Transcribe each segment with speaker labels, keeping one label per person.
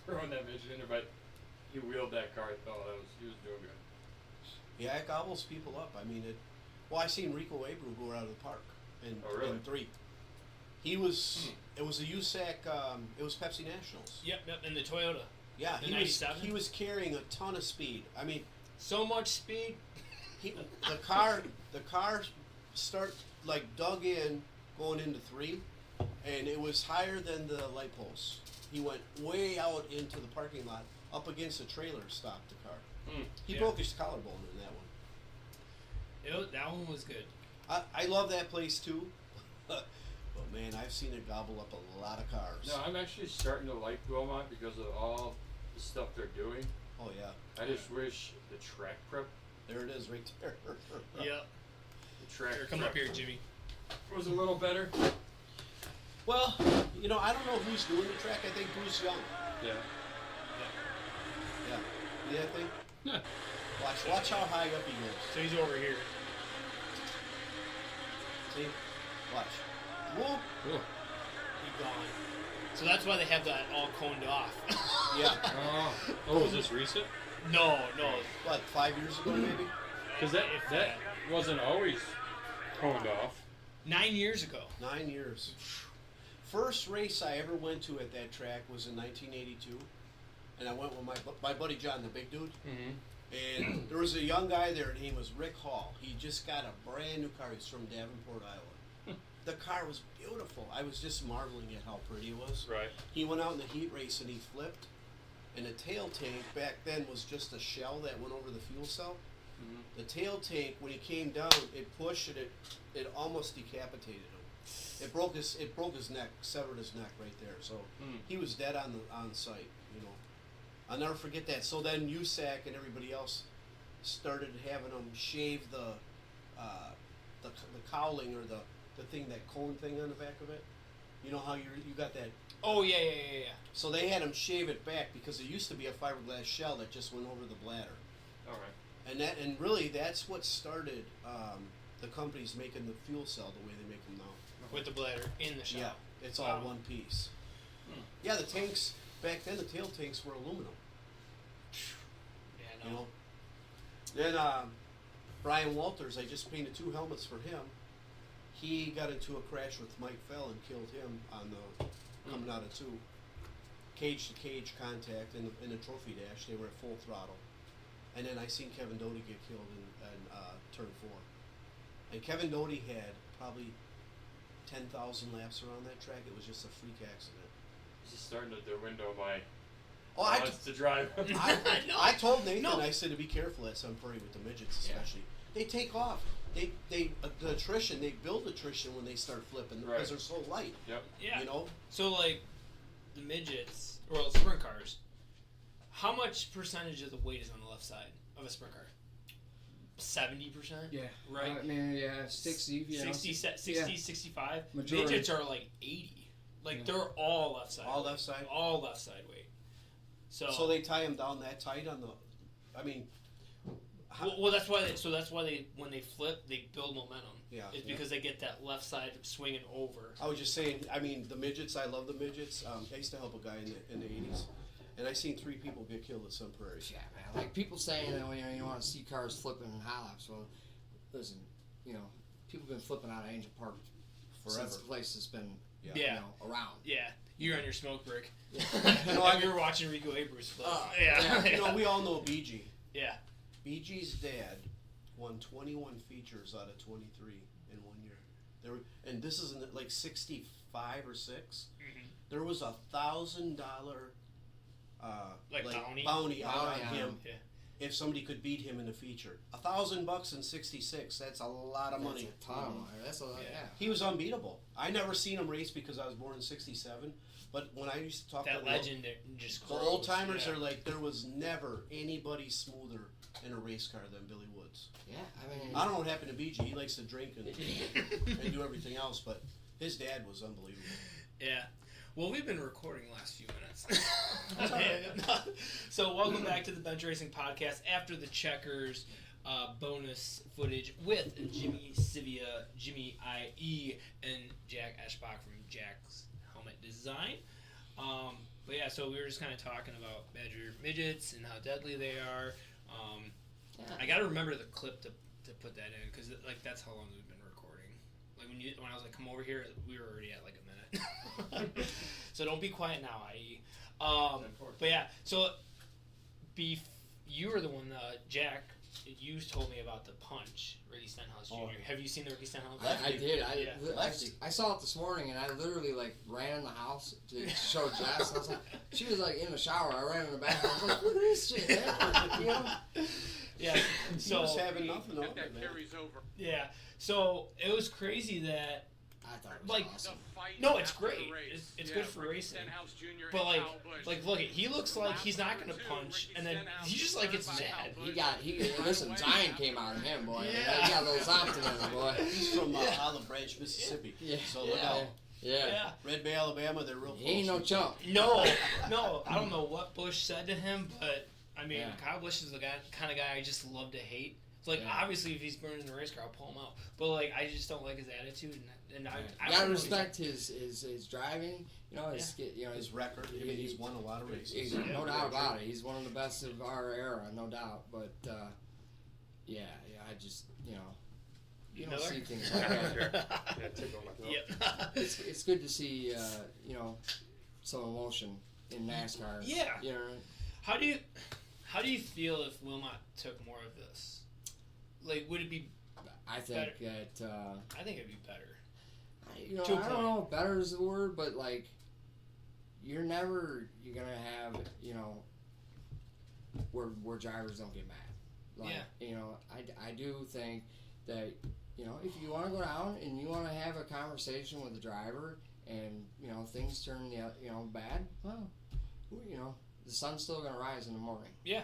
Speaker 1: throwing that midget in there, but he wheeled that car. I thought he was doing good.
Speaker 2: Yeah, it gobbles people up. I mean, I seen Rico Abreu go out of the park in 3. He was. It was a USAC. It was Pepsi Nationals.
Speaker 3: Yep, in the Toyota.
Speaker 2: Yeah,
Speaker 3: the
Speaker 2: he
Speaker 3: 97?
Speaker 2: was. He was carrying a ton of speed. I mean,
Speaker 3: so much speed.
Speaker 2: The car dug in going into 3, and it was higher than the light posts. He went way out into the parking lot, up against a trailer, stopped the car. He broke his collarbone in that one.
Speaker 3: That one was good.
Speaker 2: I love that place too, but man, I've seen it gobble up a lot of cars.
Speaker 1: No, I'm actually starting to like Beaumont because of all the stuff they're doing.
Speaker 2: Oh yeah.
Speaker 1: I just wish the track prep.
Speaker 2: There it is, right there.
Speaker 3: Yep.
Speaker 1: The track.
Speaker 3: Come up here, Jimmy.
Speaker 1: Was a little better.
Speaker 2: Well, I don't know who's doing the track. I think Bruce Young.
Speaker 1: Yeah.
Speaker 2: Yeah. You that thing?
Speaker 1: Yeah.
Speaker 2: Watch how high up he goes.
Speaker 3: So he's over here.
Speaker 2: See? Watch. Whoop.
Speaker 1: Cool.
Speaker 3: He's gone. So that's why they have that all coned off.
Speaker 2: Yeah.
Speaker 1: Oh, is this recent?
Speaker 3: No.
Speaker 2: What, 5 years ago maybe?
Speaker 1: Because that wasn't always coned off.
Speaker 3: 9 years ago.
Speaker 2: 9 years. First race I ever went to at that track was in 1982, and I went with my buddy John, the big dude.
Speaker 1: Mm-hmm.
Speaker 2: And there was a young guy there, and he was Rick Hall. He just got a brand new car. He's from Davenport, Iowa. The car was beautiful. I was just marveling at how pretty it was.
Speaker 1: Right.
Speaker 2: He went out in the heat race and he flipped, and the tail tank back then was just a shell that went over the fuel cell.
Speaker 1: Mm-hmm.
Speaker 2: The tail tank, when he came down, it pushed and it almost decapitated him. It broke his neck, severed his neck right there. So he was dead on site. I'll never forget that. So then USAC and everybody else started having them shave the cowling or the thing, that cone thing on the back of it. You know how you got that?
Speaker 3: Oh yeah.
Speaker 2: So they had them shave it back because it used to be a fiberglass shell that just went over the bladder.
Speaker 1: All right.
Speaker 2: And really that's what started the companies making the fuel cell the way they make them now.
Speaker 3: With the bladder in the shell.
Speaker 2: Yeah, it's all one piece. Yeah, the tanks back then, the tail tanks were aluminum.
Speaker 3: Yeah, no.
Speaker 2: Then Brian Walters, I just painted 2 helmets for him. He got into a crash with Mike Fell and killed him on the coming out of 2. Cage to cage contact in the trophy dash. They were at full throttle. And then I seen Kevin Doty get killed in turn 4. And Kevin Doty had probably 10,000 laps around that track. It was just a freak accident.
Speaker 1: This is starting to window my
Speaker 2: to
Speaker 1: drive.
Speaker 2: I told Nathan, I said to be careful at Sun Prairie with the midgets especially. Yeah. They take off. The attrition, they build attrition when they start flipping because they're so light.
Speaker 1: Yep.
Speaker 3: Yeah. So like the midgets or the sprint cars, how much percentage of the weight is on the left side of a sprint car? 70%?
Speaker 4: Yeah.
Speaker 3: Right?
Speaker 4: 60,
Speaker 3: 65.
Speaker 4: Majority.
Speaker 3: Midgets are like 80. Like they're all left side.
Speaker 2: All left side?
Speaker 3: All left side weight. So
Speaker 2: they tie them down that tight on the, I mean.
Speaker 3: Well, that's why they when they flip, they build momentum.
Speaker 2: Yeah.
Speaker 3: It's because they get that left side swinging over.
Speaker 2: I was just saying, I mean, the midgets, I love the midgets. I used to help a guy in the 80s. And I seen 3 people get killed at Sun Prairie.
Speaker 4: Yeah, man. Like people saying that when you want to see cars flipping in high laps. Well, listen, people have been flipping out of Angel Park
Speaker 2: forever.
Speaker 4: Since the place has been around.
Speaker 3: Yeah, you're on your smoke break.
Speaker 2: Yeah.
Speaker 3: You were watching Rico Abreu's flip.
Speaker 2: We all know BG.
Speaker 3: Yeah.
Speaker 2: BG's dad won 21 features out of 23 in 1 year. And this is in like 65 or 6.
Speaker 3: Mm-hmm.
Speaker 2: There was $1,000 bounty out on him if somebody could beat him in a feature. $1,000 in '66. That's a lot of money.
Speaker 4: That's a ton of money. That's a lot. Yeah.
Speaker 2: He was unbeatable. I never seen him race because I was born in '67. But when I used to talk
Speaker 3: that
Speaker 2: to
Speaker 3: legend, just
Speaker 2: the old timers are like, there was never anybody smoother in a race car than Billy Woods.
Speaker 4: Yeah, I mean,
Speaker 2: I don't know what happened to BG. He likes to drink and do everything else, but his dad was unbelievable.
Speaker 3: Yeah. Well, we've been recording the last few minutes. So welcome back to the Bench Racing Podcast. After the Checkers, bonus footage with Jimmy Sivia, Jimmy I.E., and Jack Eschbach from Jack's Helmet Design. But yeah, so we were just kind of talking about Badger midgets and how deadly they are. I gotta remember the clip to put that in because like that's how long we've been recording. Like when I was like come over here, we were already at like a minute. So don't be quiet now, IE. But yeah, so you were the one, Jack. You told me about the punch, Ricky Stenhouse Jr. Have you seen the Ricky Stenhouse?
Speaker 4: I did.
Speaker 2: Lefty.
Speaker 4: I saw it this morning, and I literally like ran in the house to show Jess. And I was like, she was like in the shower. I ran in the bathroom. I was like, look at this shit, man. You know?
Speaker 3: Yeah. So
Speaker 2: he was having nothing on it, man.
Speaker 3: Yeah. So it was crazy that.
Speaker 4: I thought it was
Speaker 3: Like,
Speaker 4: awesome.
Speaker 3: no, it's great. It's good for racing. But like, look, he looks like he's not gonna punch, and then he just like gets mad.
Speaker 4: Listen, Zion came out of him, boy.
Speaker 3: Yeah.
Speaker 4: He got a little something in him, boy.
Speaker 2: He's from Olive Branch, Mississippi.
Speaker 4: Yeah.
Speaker 2: So look out.
Speaker 4: Yeah.
Speaker 2: Red Bay, Alabama, they're real close.
Speaker 4: He ain't no chump.
Speaker 3: No, I don't know what Bush said to him, but I mean,
Speaker 4: Yeah.
Speaker 3: Kyle Busch is the kind of guy I just love to hate. It's like,
Speaker 4: Yeah.
Speaker 3: obviously, if he's burning the race car, I'll pull him out. But like, I just don't like his attitude, and I
Speaker 4: You
Speaker 3: don't
Speaker 4: gotta
Speaker 3: know
Speaker 4: respect his driving. You know
Speaker 2: His record. I mean, he's won a lot of races.
Speaker 4: No doubt about it. He's one of the best of our era, no doubt. But I just you don't
Speaker 3: Miller?
Speaker 4: see things like that.
Speaker 3: Yep.
Speaker 4: It's good to see some emotion in NASCAR.
Speaker 3: Yeah.
Speaker 4: You know.
Speaker 3: How do you feel if Wilmot took more of this? Like, would it be?
Speaker 4: I think that.
Speaker 3: I think it'd be better.
Speaker 4: I don't know if better is the word, but like, you're gonna have where drivers don't get mad. Like, I do think that if you want to go down and you want to have a conversation with the driver and things turn bad, well, the sun's still gonna rise in the morning.
Speaker 3: Yeah.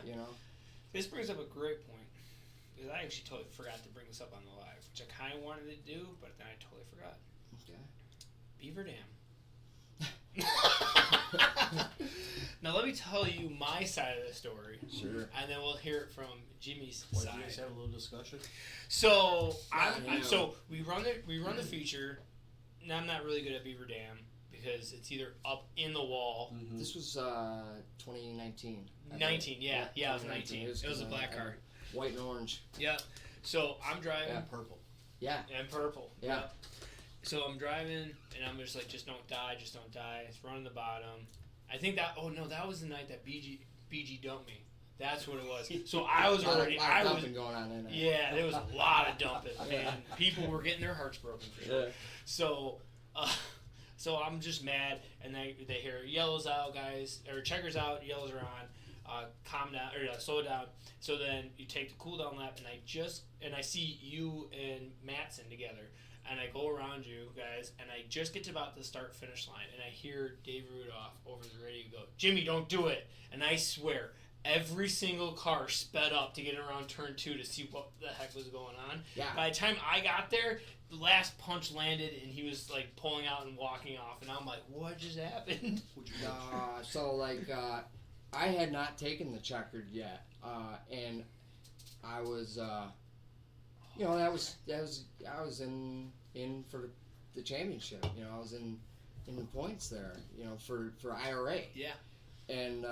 Speaker 3: This brings up a great point because I actually totally forgot to bring this up on the live, which I kind of wanted to do, but then I totally forgot.
Speaker 4: Okay.
Speaker 3: Beaver Dam. Now let me tell you my side of the story.
Speaker 4: Sure.
Speaker 3: And then we'll hear it from Jimmy's
Speaker 2: What,
Speaker 3: side.
Speaker 2: you guys have a little discussion?
Speaker 3: So so we run the feature. Now I'm not really good at Beaver Dam because it's either up in the wall.
Speaker 2: Mm-hmm.
Speaker 4: This was 2019.
Speaker 3: 19, yeah, it was 19. It was a black car.
Speaker 4: White and orange.
Speaker 3: Yep. So I'm driving.
Speaker 2: Yeah, purple.
Speaker 4: Yeah.
Speaker 3: And purple.
Speaker 4: Yeah.
Speaker 3: Yep. So I'm driving, and I'm just like, just don't die. It's running the bottom. I think that was the night that BG dumped me. That's what it was. So I was already,
Speaker 4: dumping going on in there.
Speaker 3: Yeah, there was a lot of dumping, and people were getting their hearts broken for sure.
Speaker 4: Yeah.
Speaker 3: So I'm just mad, and they hear yellows out, guys, or checkers out, yellows are on, calm down, or slow down. So then you take the cool down lap, and I see you and Matson together. And I go around you guys, and I just get to about the start-finish line, and I hear Dave Rudolph over the radio go, "Jimmy, don't do it!" And I swear, every single car sped up to get around turn 2 to see what the heck was going on.
Speaker 4: Yeah.
Speaker 3: By the time I got there, the last punch landed, and he was like pulling out and walking off, and I'm like, "What just happened?"
Speaker 4: I had not taken the checkered yet, and I was, I was in for the championship. I was in the points there. For IRA.
Speaker 3: Yeah.
Speaker 4: And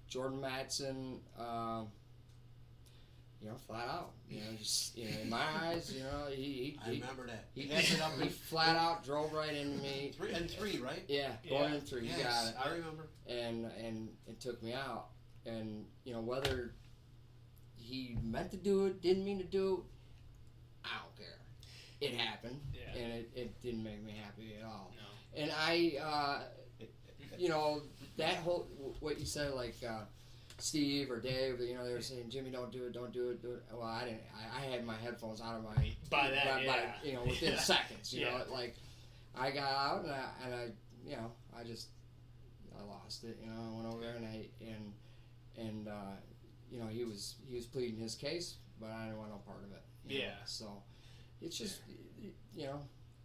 Speaker 4: Jordan Matson, flat out. Just in my eyes, he
Speaker 2: I remember that.
Speaker 4: He flat out drove right into me.
Speaker 2: 3 right?
Speaker 4: Yeah, going in 3.
Speaker 2: Yes,
Speaker 4: You got it.
Speaker 2: I remember.
Speaker 4: And it took me out. And whether he meant to do it, didn't mean to do it, I don't care. It happened, and it didn't make me happy at all.
Speaker 3: No.
Speaker 4: And I, that whole what you said, like Steve or Dave, they were saying, "Jimmy, don't do it." Well, I didn't. I had my headphones out of my within seconds. Like I got out and I lost it. I went over there and he was pleading his case, but I didn't want no part of it.
Speaker 3: Yeah.
Speaker 4: So it's just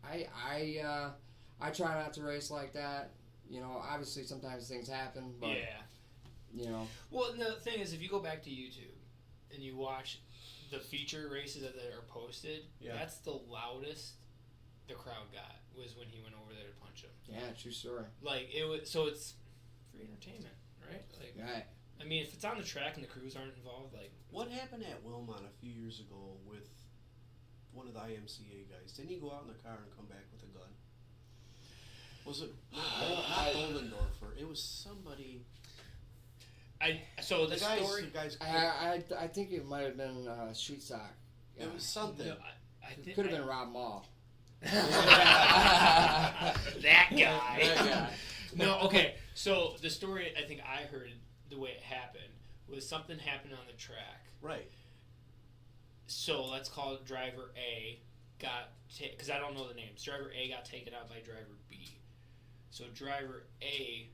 Speaker 4: I try not to race like that. Obviously sometimes things happen, but
Speaker 3: Well, the thing is, if you go back to YouTube and you watch the feature races that are posted, that's the loudest the crowd got was when he went over there to punch him.
Speaker 4: Yeah, true story.
Speaker 3: Like it was, so it's free entertainment, right? Like,
Speaker 4: Right.
Speaker 3: I mean, if it's on the track and the crews aren't involved, like,
Speaker 2: What happened at Wilmot a few years ago with one of the IMCA guys? Didn't he go out in the car and come back with a gun? Was it not Goldendorfer? It was somebody.
Speaker 3: so the story.
Speaker 2: The guys.
Speaker 4: I think it might have been Street Sock. Yeah.
Speaker 2: It was something.
Speaker 3: No, I
Speaker 4: It
Speaker 3: think
Speaker 4: could have been Rob Mall.
Speaker 3: that guy.
Speaker 4: That guy.
Speaker 3: No, okay. So the story I think I heard the way it happened was something happened on the track.
Speaker 2: Right.
Speaker 3: So let's call it driver A got because I don't know the names. Driver A got taken out by driver B. So driver A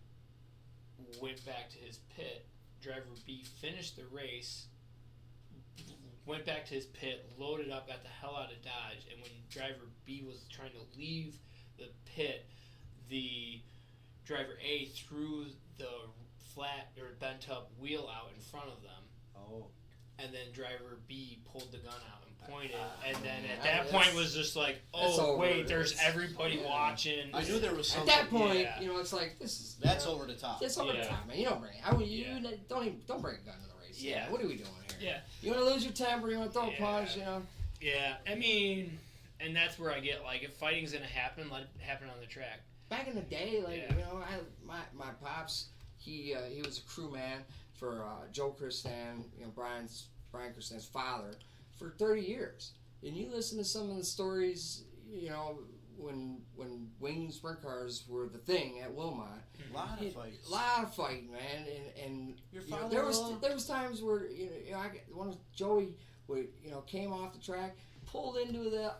Speaker 3: went back to his pit. Driver B finished the race. Went back to his pit, loaded up, got the hell out of Dodge, and when driver B was trying to leave the pit, the driver A threw the flat or bent up wheel out in front of them,
Speaker 2: Oh.
Speaker 3: and then driver B pulled the gun out and pointed, and then at that point was just like,
Speaker 4: That's
Speaker 3: oh
Speaker 4: over.
Speaker 3: wait, there's
Speaker 4: It's-
Speaker 3: everybody watching.
Speaker 2: I knew there was
Speaker 4: At
Speaker 2: something.
Speaker 4: that point,
Speaker 3: Yeah.
Speaker 4: it's like this is.
Speaker 2: That's over the top.
Speaker 4: It's over the
Speaker 3: Yeah.
Speaker 4: top, man. You don't bring. I mean, you
Speaker 3: Yeah.
Speaker 4: don't bring a gun to the race.
Speaker 3: Yeah.
Speaker 4: Man. What are we doing here?
Speaker 3: Yeah.
Speaker 4: You want to lose your temper? You want to throw a
Speaker 3: Yeah.
Speaker 4: punch?
Speaker 3: Yeah, I mean, and that's where I get like, if fighting's gonna happen, let it happen on the track.
Speaker 4: Back in the day, like
Speaker 3: Yeah.
Speaker 4: my pops, he was a crewman for Joe Christan, Brian Christan's father, for 30 years. And you listen to some of the stories, when wing sprint cars were the thing at Wilmot.
Speaker 2: A lot of fights.
Speaker 4: A lot of fighting, man, and
Speaker 2: Your
Speaker 4: you know,
Speaker 2: father.
Speaker 4: there was times where Joey would came off the track, pulled into the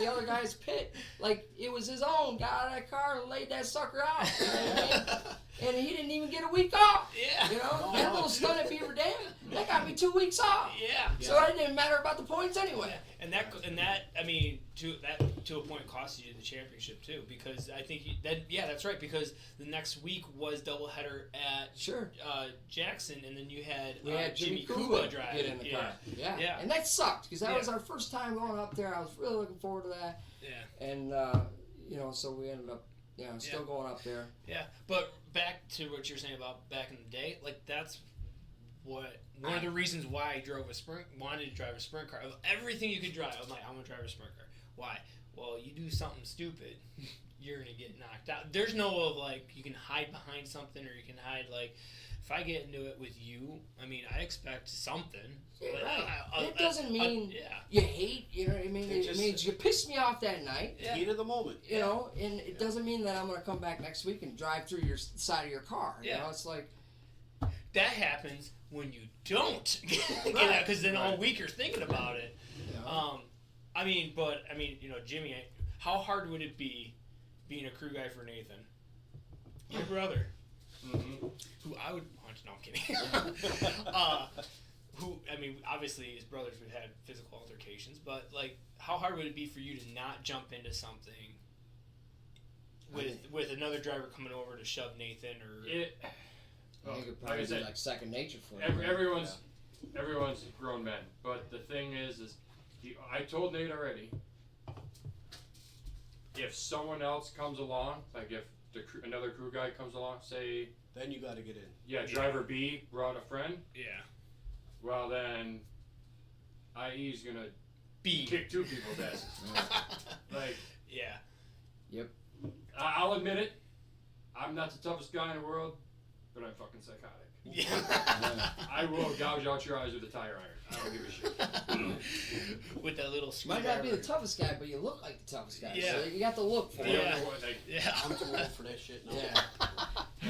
Speaker 4: other guy's pit like it was his own, got out of that car and laid that sucker out. You know what I mean? And he didn't even get a week off.
Speaker 3: Yeah.
Speaker 4: That little stunt at Beaver Dam, that got me 2 weeks off.
Speaker 3: Yeah.
Speaker 4: So it didn't matter about the points anyway.
Speaker 3: And that I mean to a point costed you the championship too, because I think that's right, because the next week was doubleheader at
Speaker 4: Sure.
Speaker 3: Jackson, and then you had
Speaker 4: We had Jimmy
Speaker 3: Kuba
Speaker 4: Kuba
Speaker 3: drive.
Speaker 4: get in the car. Yeah.
Speaker 3: Yeah.
Speaker 4: And that sucked because that
Speaker 3: Yeah.
Speaker 4: was our first time going up there. I was really looking forward to that.
Speaker 3: Yeah.
Speaker 4: And so we ended up still going up there.
Speaker 3: Yeah. But back to what you're saying about back in the day, like that's one of the reasons why I wanted to drive a sprint car. Of everything you could drive, I'm like, I'm gonna drive a sprint car. Why? Well, you do something stupid, you're gonna get knocked out. There's no like you can hide behind something, or you can hide like. If I get into it with you, I mean, I expect something.
Speaker 4: Yeah,
Speaker 3: But
Speaker 4: right. It doesn't mean
Speaker 3: yeah.
Speaker 4: you hate, you know what I mean?
Speaker 2: It
Speaker 4: It
Speaker 2: just-
Speaker 4: means you pissed me off that night,
Speaker 3: Yeah.
Speaker 2: Heat of the moment.
Speaker 4: and it doesn't mean that I'm going to come back next week and drive through your side of your car.
Speaker 3: Yeah.
Speaker 4: It's like,
Speaker 3: That happens when you don't get out, because then all week you're thinking about it. I mean, Jimmy, how hard would it be being a crew guy for Nathan, your brother, who I would punch? No, I'm kidding. Who, I mean, obviously his brothers would have physical altercations, but like, how hard would it be for you to not jump into something with another driver coming over to shove Nathan or?
Speaker 4: you could probably
Speaker 1: like I
Speaker 4: be
Speaker 1: said,
Speaker 4: like second nature for you.
Speaker 1: everyone's grown men, but the thing is I told Nate already. If someone else comes along, like if another crew guy comes along, say,
Speaker 2: Then you got to get in.
Speaker 1: yeah, driver B brought a friend.
Speaker 3: Yeah.
Speaker 1: Well, then, IE's gonna
Speaker 3: B.
Speaker 1: kick two people's asses. Like,
Speaker 3: Yeah.
Speaker 4: Yep.
Speaker 1: I'll admit it. I'm not the toughest guy in the world, but I'm fucking psychotic.
Speaker 3: Yeah.
Speaker 1: I will gouge out your eyes with a tire iron. I don't give a shit.
Speaker 3: With that little
Speaker 4: Might not be the
Speaker 3: screwdriver.
Speaker 4: toughest guy, but you look like the toughest guy.
Speaker 3: Yeah.
Speaker 4: So you got the look for
Speaker 1: You
Speaker 4: it.
Speaker 1: don't
Speaker 3: Yeah.
Speaker 1: know what, like,
Speaker 3: Yeah.
Speaker 2: I'm too old for that shit now.
Speaker 4: Yeah.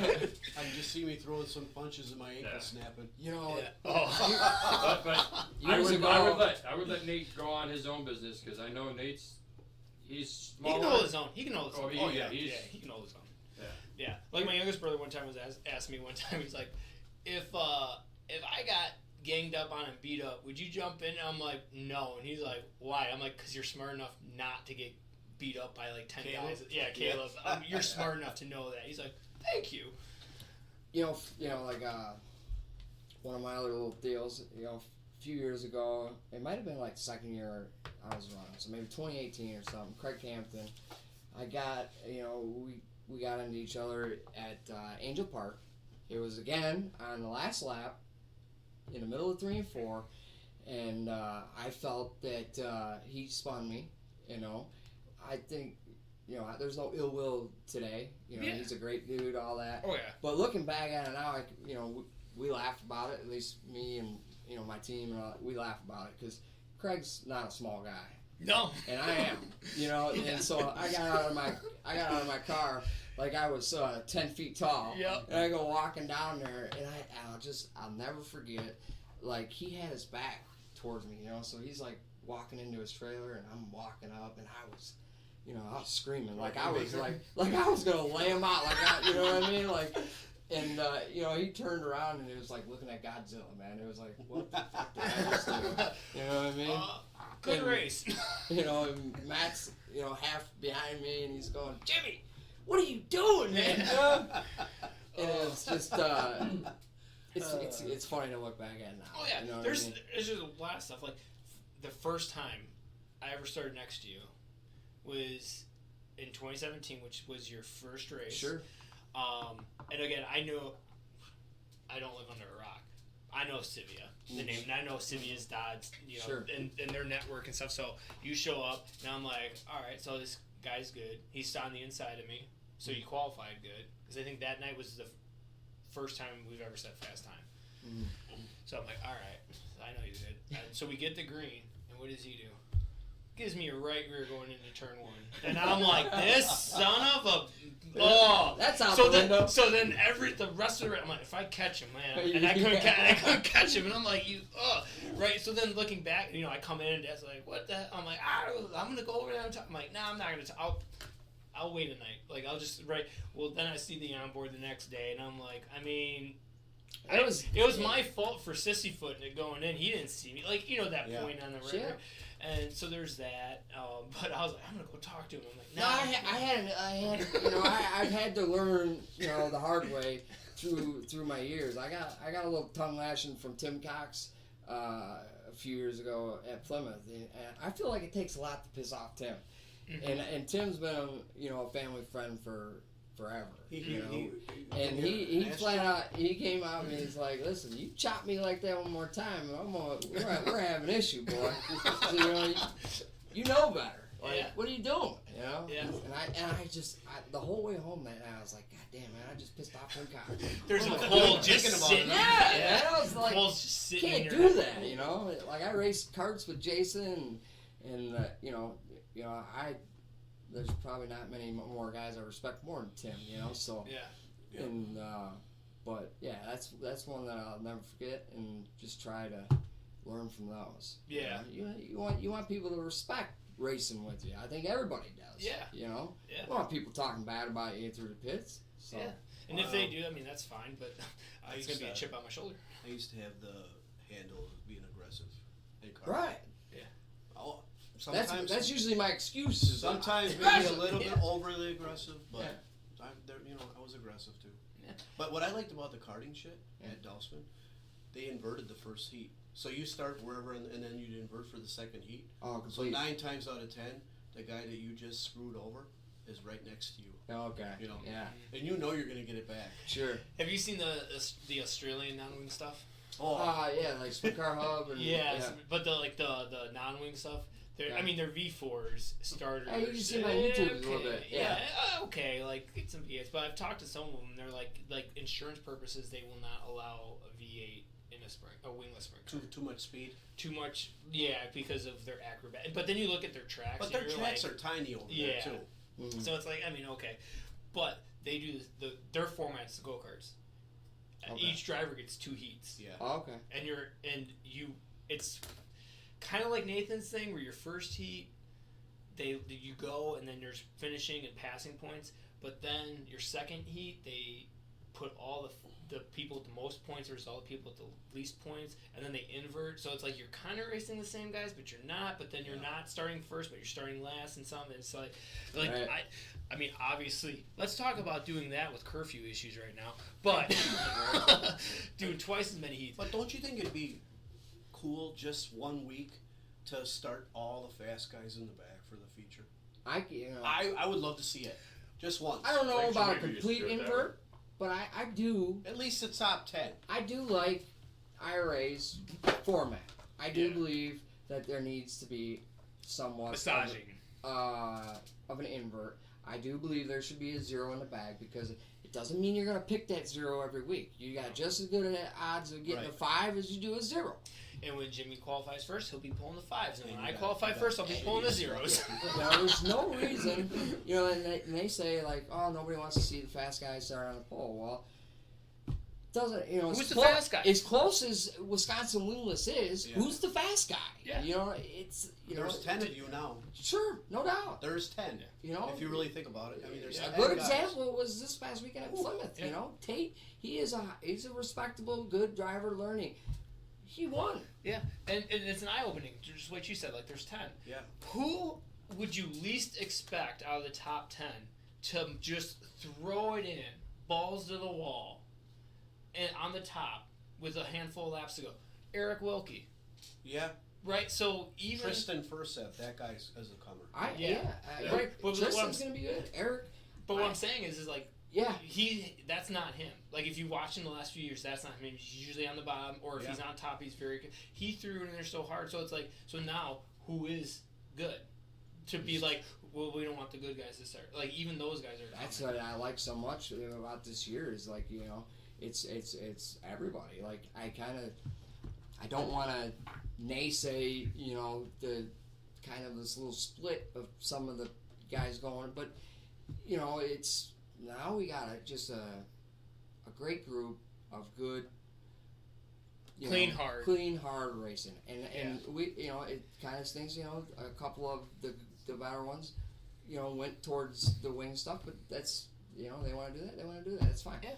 Speaker 2: I can just see me throwing some punches and my ankle
Speaker 1: Yeah.
Speaker 2: snapping.
Speaker 4: You know,
Speaker 3: Yeah. Oh.
Speaker 1: but
Speaker 4: Years
Speaker 1: I
Speaker 4: ago-
Speaker 1: would let Nate go on his own business because I know he's
Speaker 3: He
Speaker 1: smaller.
Speaker 3: can hold his own. He can hold his
Speaker 1: Oh,
Speaker 3: own.
Speaker 1: yeah, he's-
Speaker 3: he can hold his own.
Speaker 1: Yeah.
Speaker 3: Yeah. Like my youngest brother one time was asked me one time. He's like, if I got ganged up on and beat up, would you jump in? I'm like, no. And he's like, why? I'm like, because you're smart enough not to get beat up by like 10
Speaker 2: Caleb?
Speaker 3: guys. Yeah, Caleb. You're smart enough to know that. He's like, thank you.
Speaker 4: like one of my other little deals. A few years ago, it might have been like the second year I was running, so maybe 2018 or something. Craig Campton, I got we got into each other at Angel Park, it was again on the last lap, in the middle of 3 and 4, and I felt that he spun me. You know, I think, you know, there's no ill will today. You know,
Speaker 3: Yeah.
Speaker 4: he's a great dude, all that.
Speaker 3: Oh yeah.
Speaker 4: But looking back at it now, you know, we laughed about it. At least me and, you know, my team and all, we laugh about it because Craig's not a small guy,
Speaker 3: No.
Speaker 4: and I am. You know, and so I got out of my car like I was 10 feet tall.
Speaker 3: Yep.
Speaker 4: And I go walking down there, and I'll never forget. Like, he had his back towards me, you know, so he's like walking into his trailer, and I'm walking up, and I was screaming like I was like I was gonna lay him out, like you know what I mean, like. And, you know, he turned around and it was like looking at Godzilla, man. It was like, what the fuck did I just do? You know what I mean?
Speaker 3: Good
Speaker 4: And,
Speaker 3: race.
Speaker 4: You know, and Matt's, you know, half behind me and he's going, Jimmy, what are you doing, man? And it's just, it's funny to look back at now.
Speaker 3: Oh yeah,
Speaker 4: You know what
Speaker 3: there's
Speaker 4: I mean?
Speaker 3: just a lot of stuff. Like the first time I ever started next to you was in 2017, which was your first race.
Speaker 4: Sure.
Speaker 3: And again, I don't live under a rock. I know Sivia, the name, and I know Sivia's dad's, you know,
Speaker 4: Sure.
Speaker 3: and their network and stuff. So you show up, and I'm like, all right, so this guy's good. He's on the inside of me, so you qualified good. Because I think that night was the first time we've ever set fast time.
Speaker 4: Mm-hmm.
Speaker 3: So I'm like, all right, I know you did. And so we get the green, and what does he do? Gives me a right rear going into turn 1, and I'm like, this son of a
Speaker 4: That's out
Speaker 3: so
Speaker 4: the
Speaker 3: then,
Speaker 4: window.
Speaker 3: so then the rest of it, I'm like, if I catch him, man, and I couldn't catch him, and I'm like, right. So then looking back, you know, I come in and Dad's like, what the hell? I'm like, I'm gonna go over there and talk. I'm like, nah, I'm not gonna. I'll wait a night. Like I'll just Well, then I see the onboard the next day, and I'm like, I mean. It was my fault for sissy-footing it going in. He didn't see me. Like, you know, that point on the river.
Speaker 4: Sure.
Speaker 3: And so there's that. But I was like, I'm going to go talk to him. I'm like,
Speaker 4: No, I had, you know, I've had to learn, you know, the hard way through my years. I got a little tongue lashing from Tim Cox a few years ago at Plymouth, and I feel like it takes a lot to piss off Tim.
Speaker 3: Mm-hmm.
Speaker 4: And Tim's been, you know, a family friend for forever.
Speaker 2: He
Speaker 4: flat out, he came out and he's like, listen, you chop me like that one more time, we're having an issue, boy. So, you know better. Like,
Speaker 3: Yeah.
Speaker 4: what are you doing? You know?
Speaker 3: Yeah.
Speaker 4: And I just the whole way home that night, I was like, God damn, man, I just pissed off Tim Cox.
Speaker 3: There's a
Speaker 2: What am I
Speaker 3: coal
Speaker 2: doing?
Speaker 3: just
Speaker 2: Thinking about
Speaker 3: sitting
Speaker 2: it.
Speaker 4: Yeah, I was like,
Speaker 3: Coal's just sitting in
Speaker 4: can't
Speaker 3: your
Speaker 4: do that, you know? Like, I raced karts with Jason, and you know, there's probably not many more guys I respect more than Tim, you know. So
Speaker 3: Yeah.
Speaker 4: and but yeah, that's one that I'll never forget, and just try to learn from those.
Speaker 3: Yeah.
Speaker 4: You want people to respect racing with you. I think everybody does.
Speaker 3: Yeah.
Speaker 4: You know.
Speaker 3: Yeah.
Speaker 4: You don't want people talking bad about you through the pits. So.
Speaker 3: Yeah. And if they do, I mean, that's fine, but it's going to be a chip on my shoulder.
Speaker 2: I used to have the handle of being aggressive in cars.
Speaker 4: Right.
Speaker 2: Oh, sometimes
Speaker 4: That's usually my excuse.
Speaker 2: sometimes maybe a little bit overly aggressive, but
Speaker 4: Yeah.
Speaker 2: I was aggressive too.
Speaker 3: Yeah.
Speaker 2: But what I liked about the karting shit at Delsman, they inverted the first heat. So you start wherever, and then you'd invert for the second heat.
Speaker 4: Oh,
Speaker 2: So
Speaker 4: complete.
Speaker 2: 9 times out of 10, the guy that you just screwed over is right next to you.
Speaker 4: Okay.
Speaker 2: You know.
Speaker 4: Yeah.
Speaker 2: And you know you're gonna get it back.
Speaker 4: Sure.
Speaker 3: Have you seen the Australian non-wing stuff?
Speaker 4: Yeah, like Sprint Car Hub and
Speaker 3: But the non-wing stuff. They're,
Speaker 4: Yeah.
Speaker 3: I mean, they're V4s, starters.
Speaker 4: Hey, you can see my YouTube a little bit.
Speaker 3: Yeah, okay, like it's some V8s, but I've talked to some of them. They're like insurance purposes, they will not allow a V8 in a wingless sprint car.
Speaker 2: Too much speed.
Speaker 3: Too much, yeah, because of their acrobat. But then you look at their tracks.
Speaker 2: But their
Speaker 3: and you're
Speaker 2: tracks
Speaker 3: like,
Speaker 2: are tiny over
Speaker 3: Yeah.
Speaker 2: there too.
Speaker 4: Mhm.
Speaker 3: So it's like, I mean, okay, but they do their format's the go karts.
Speaker 4: Okay.
Speaker 3: Each driver gets 2 heats.
Speaker 2: Yeah.
Speaker 4: Oh, okay.
Speaker 3: And it's kind of like Nathan's thing where your first heat you go and then there's finishing and passing points, but then your second heat they put all the people with the most points versus all the people with the least points, and then they invert, so it's like you're kind of racing the same guys but you're not, but then you're not starting first but you're starting last and something. It's like
Speaker 4: Right.
Speaker 3: I mean, obviously let's talk about doing that with curfew issues right now, but doing twice as many heats.
Speaker 2: But don't you think it'd be cool just 1 week to start all the fast guys in the back for the feature?
Speaker 4: I
Speaker 2: I would love to see it just once.
Speaker 4: don't know
Speaker 1: Like,
Speaker 4: about a
Speaker 1: maybe you
Speaker 4: complete
Speaker 1: should do it that
Speaker 4: invert, But I do
Speaker 2: At least the top 10.
Speaker 4: I do like IRA's format. I do believe that there needs to be somewhat
Speaker 3: Massaging.
Speaker 4: Of an invert. I do believe there should be a 0 in the bag because it doesn't mean you're going to pick that 0 every week. You got just as good at odds of getting a 5 as you do a 0.
Speaker 3: And when Jimmy qualifies first, he'll be pulling the 5s. And when I
Speaker 2: Yeah,
Speaker 3: qualify first, I'll be pulling the 0s.
Speaker 4: There's no reason, and they say like, oh, nobody wants to see the fast guys start on the pole. Well, doesn't
Speaker 3: Who's the fast guy?
Speaker 4: As close as Wisconsin wingless is, who's the fast guy?
Speaker 3: Yeah.
Speaker 4: It's
Speaker 2: There's 10 of you now.
Speaker 4: Sure, no doubt.
Speaker 2: There's 10. If you really think about it, I mean, there's
Speaker 4: a
Speaker 2: 10
Speaker 4: good
Speaker 2: guys.
Speaker 4: example was this past weekend at Plymouth.
Speaker 3: Yeah.
Speaker 4: Tate, he's a respectable, good driver learning. He won.
Speaker 3: Yeah, and it's an eye-opening, just what you said, like there's 10.
Speaker 2: Yeah.
Speaker 3: Who would you least expect out of the top 10 to just throw it in, balls to the wall, and on the top with a handful of laps to go? Eric Wilkie.
Speaker 2: Yeah.
Speaker 3: Right, so even...
Speaker 2: Tristan Furset, that guy's as a comer.
Speaker 3: Right, but
Speaker 4: Tristan's going to be good. Eric.
Speaker 3: But what I'm saying is like,
Speaker 4: yeah,
Speaker 3: that's not him. Like if you watch him the last few years, that's not him. He's usually on the bottom, or if he's on top, he's very good. He threw it in there so hard, so it's like, so now who is good? To be like, well, we don't want the good guys to start. Like even those guys are.
Speaker 4: That's what I like so much about this year is like it's everybody. Like I don't want to naysay the kind of this little split of some of the guys going, but it's. Now we got just a great group of good, clean, hard racing, and we it kind of stinks. A couple of the better ones, went towards the wing stuff, but that's they want to do that. They want to do that. It's fine.
Speaker 3: Yeah.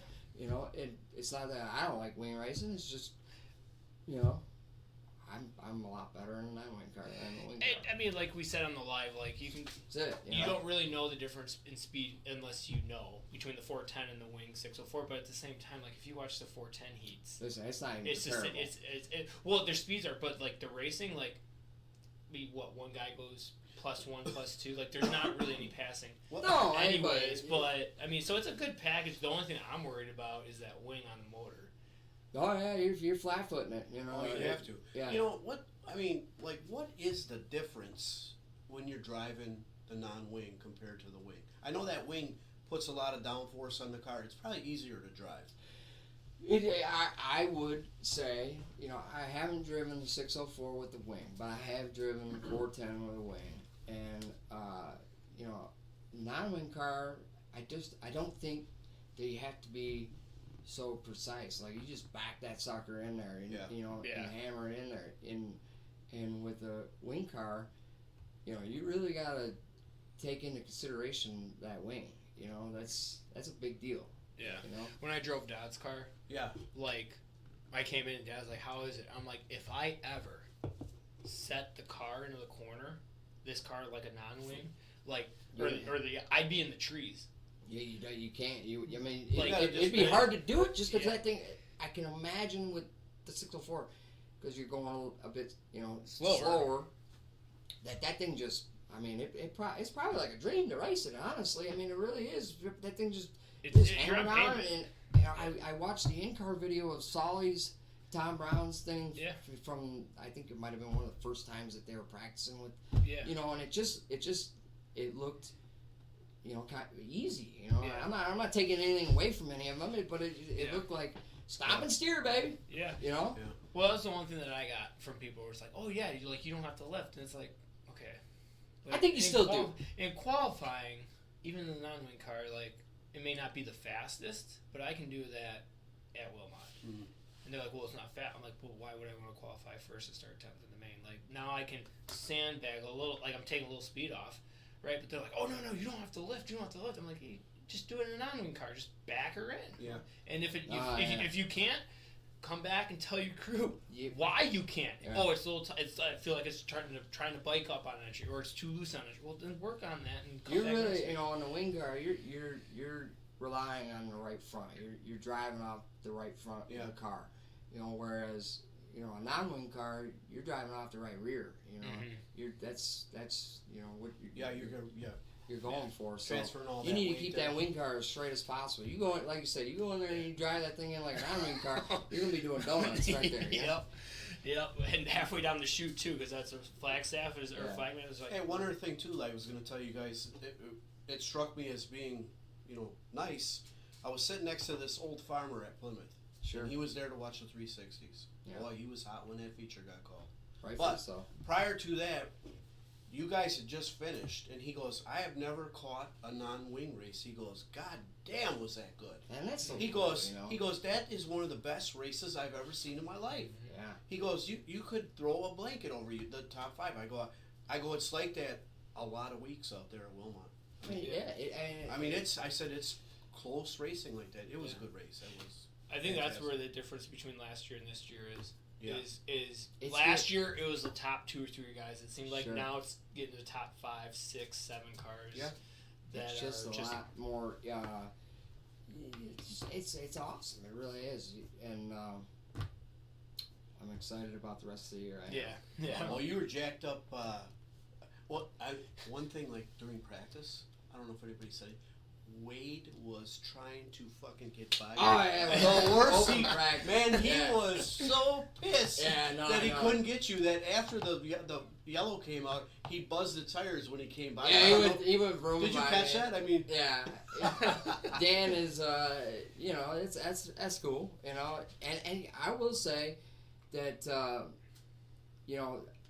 Speaker 4: It's not that I don't like wing racing. It's just I'm a lot better in a 9-wing car than a wing car.
Speaker 3: I mean, like we said on the live, like you can.
Speaker 4: That's it.
Speaker 3: You don't really know the difference in speed unless you know between the 410 and the wing 604. But at the same time, like if you watch the 410 heats,
Speaker 4: listen, it's not even
Speaker 3: it's just
Speaker 4: comparable.
Speaker 3: well, their speeds are, but like the racing, like one guy goes +1, +2. Like there's not really any passing.
Speaker 4: No,
Speaker 3: anyways, but I mean, so it's a good package. The only thing I'm worried about is that wing on the motor.
Speaker 4: Oh yeah, you're flat-footing it.
Speaker 2: Oh, you have to.
Speaker 4: Yeah.
Speaker 2: What? I mean, like, what is the difference when you're driving the non-wing compared to the wing? I know that wing puts a lot of downforce on the car. It's probably easier to drive.
Speaker 4: I would say, I haven't driven the 604 with the wing, but I have driven the 410 with the wing, and non-wing car. I don't think that you have to be so precise. Like you just back that sucker in there, and and hammer it in there. And with a wing car, you really gotta take into consideration that wing. That's a big deal.
Speaker 3: Yeah. When I drove Dad's car, like I came in and Dad's like, "How is it?" I'm like, "If I ever set the car into the corner, this car like a non-wing, like I'd be in the trees."
Speaker 4: Yeah, you can't. I mean,
Speaker 3: Like,
Speaker 4: it'd be hard to do it just because that thing. I can imagine with the 604, because you're going a bit, slower. That thing just. I mean, it's probably like a dream to race it. Honestly, I mean, it really is. That thing just hammered out, and I watched the in-car video of Solly's Tom Brown's thing from. I think it might have been one of the first times that they were practicing with. And it looked. Kind of easy. I'm not taking anything away from any of them, but it looked like stop and steer, baby.
Speaker 3: Yeah. Well, that's the one thing that I got from people. Where it's like, oh yeah, you don't have to lift, and it's like, okay. Like,
Speaker 4: I think you still do.
Speaker 3: In qualifying, even in the non-wing car, like it may not be the fastest, but I can do that at Wilmot.
Speaker 2: Mm-hmm.
Speaker 3: And they're like, well, it's not fast. I'm like, well, why would I want to qualify first and start 10th in the main? Like now I can sandbag a little, like I'm taking a little speed off. Right, but they're like, "Oh no, you don't have to lift. You don't have to lift." I'm like, hey, "Just do it in a non-wing car. Just back her in."
Speaker 2: Yeah.
Speaker 3: And if you can't, come back and tell your crew why you can't.
Speaker 4: Yeah.
Speaker 3: Oh, it's a little. I feel like it's trying to bike up on entry, or it's too loose on entry. Well, then work on that and come
Speaker 4: you're
Speaker 3: back.
Speaker 4: Really, on the wing car, you're relying on the right front. You're driving off the right front of the car. Whereas a non-wing car, you're driving off the right rear. That's what.
Speaker 2: You're gonna
Speaker 4: you're going for. So
Speaker 2: Transferring all
Speaker 4: you
Speaker 2: that
Speaker 4: need to
Speaker 2: weight
Speaker 4: keep
Speaker 2: there.
Speaker 4: that wing car as straight as possible. You go in, like you said, you go in there and you drive that thing in like a non-wing car, you're gonna be doing donuts right there. Yeah?
Speaker 3: Yep, and halfway down the chute too, because that's a Flagstaff or flagman is like.
Speaker 2: Hey, one other thing too, I was going to tell you guys, it struck me as being, nice. I was sitting next to this old farmer at Plymouth.
Speaker 4: Sure.
Speaker 2: And he was there to watch the 360s.
Speaker 4: Yeah.
Speaker 2: Boy, he was hot when that feature got called.
Speaker 4: Rightfully
Speaker 2: But
Speaker 4: so.
Speaker 2: prior to that, you guys had just finished, and he goes, I have never caught a non-wing race. He goes, God damn, was that good?
Speaker 4: And that's so
Speaker 2: He
Speaker 4: cool,
Speaker 2: goes, that is one of the best races I've ever seen in my life.
Speaker 4: Yeah.
Speaker 2: He goes, you could throw a blanket over you, the top 5. I go, it's like that a lot of weeks out there at Wilmot.
Speaker 4: I mean,
Speaker 2: I said it's close racing like that. It was a good race. It was.
Speaker 3: I think that's
Speaker 2: fantastic.
Speaker 3: where the difference between last year and this year is.
Speaker 2: Yeah.
Speaker 3: Is
Speaker 4: It's
Speaker 3: last year it was the top 2 or 3 guys. It seemed like
Speaker 4: Sure.
Speaker 3: now it's getting to the top 5, 6, 7 cars.
Speaker 2: Yeah.
Speaker 3: That
Speaker 4: it's just
Speaker 3: are
Speaker 4: a
Speaker 3: just
Speaker 4: lot more. It's awesome. It really is, and I'm excited about the rest of the year.
Speaker 3: Yeah.
Speaker 2: Well, you were jacked up. One thing like during practice, I don't know if anybody said it. Wade was trying to fucking get by.
Speaker 4: Oh, yeah,
Speaker 2: the worst.
Speaker 4: open crack.
Speaker 2: Man, he
Speaker 4: Yeah.
Speaker 2: was so pissed that he
Speaker 4: I know.
Speaker 2: couldn't get you. That after the yellow came out, he buzzed the tires when he came by.
Speaker 4: Yeah, he went vroom
Speaker 2: Did you
Speaker 4: by
Speaker 2: catch
Speaker 4: me.
Speaker 2: that? I mean,
Speaker 4: Yeah. Dan is, that's cool, and I will say that,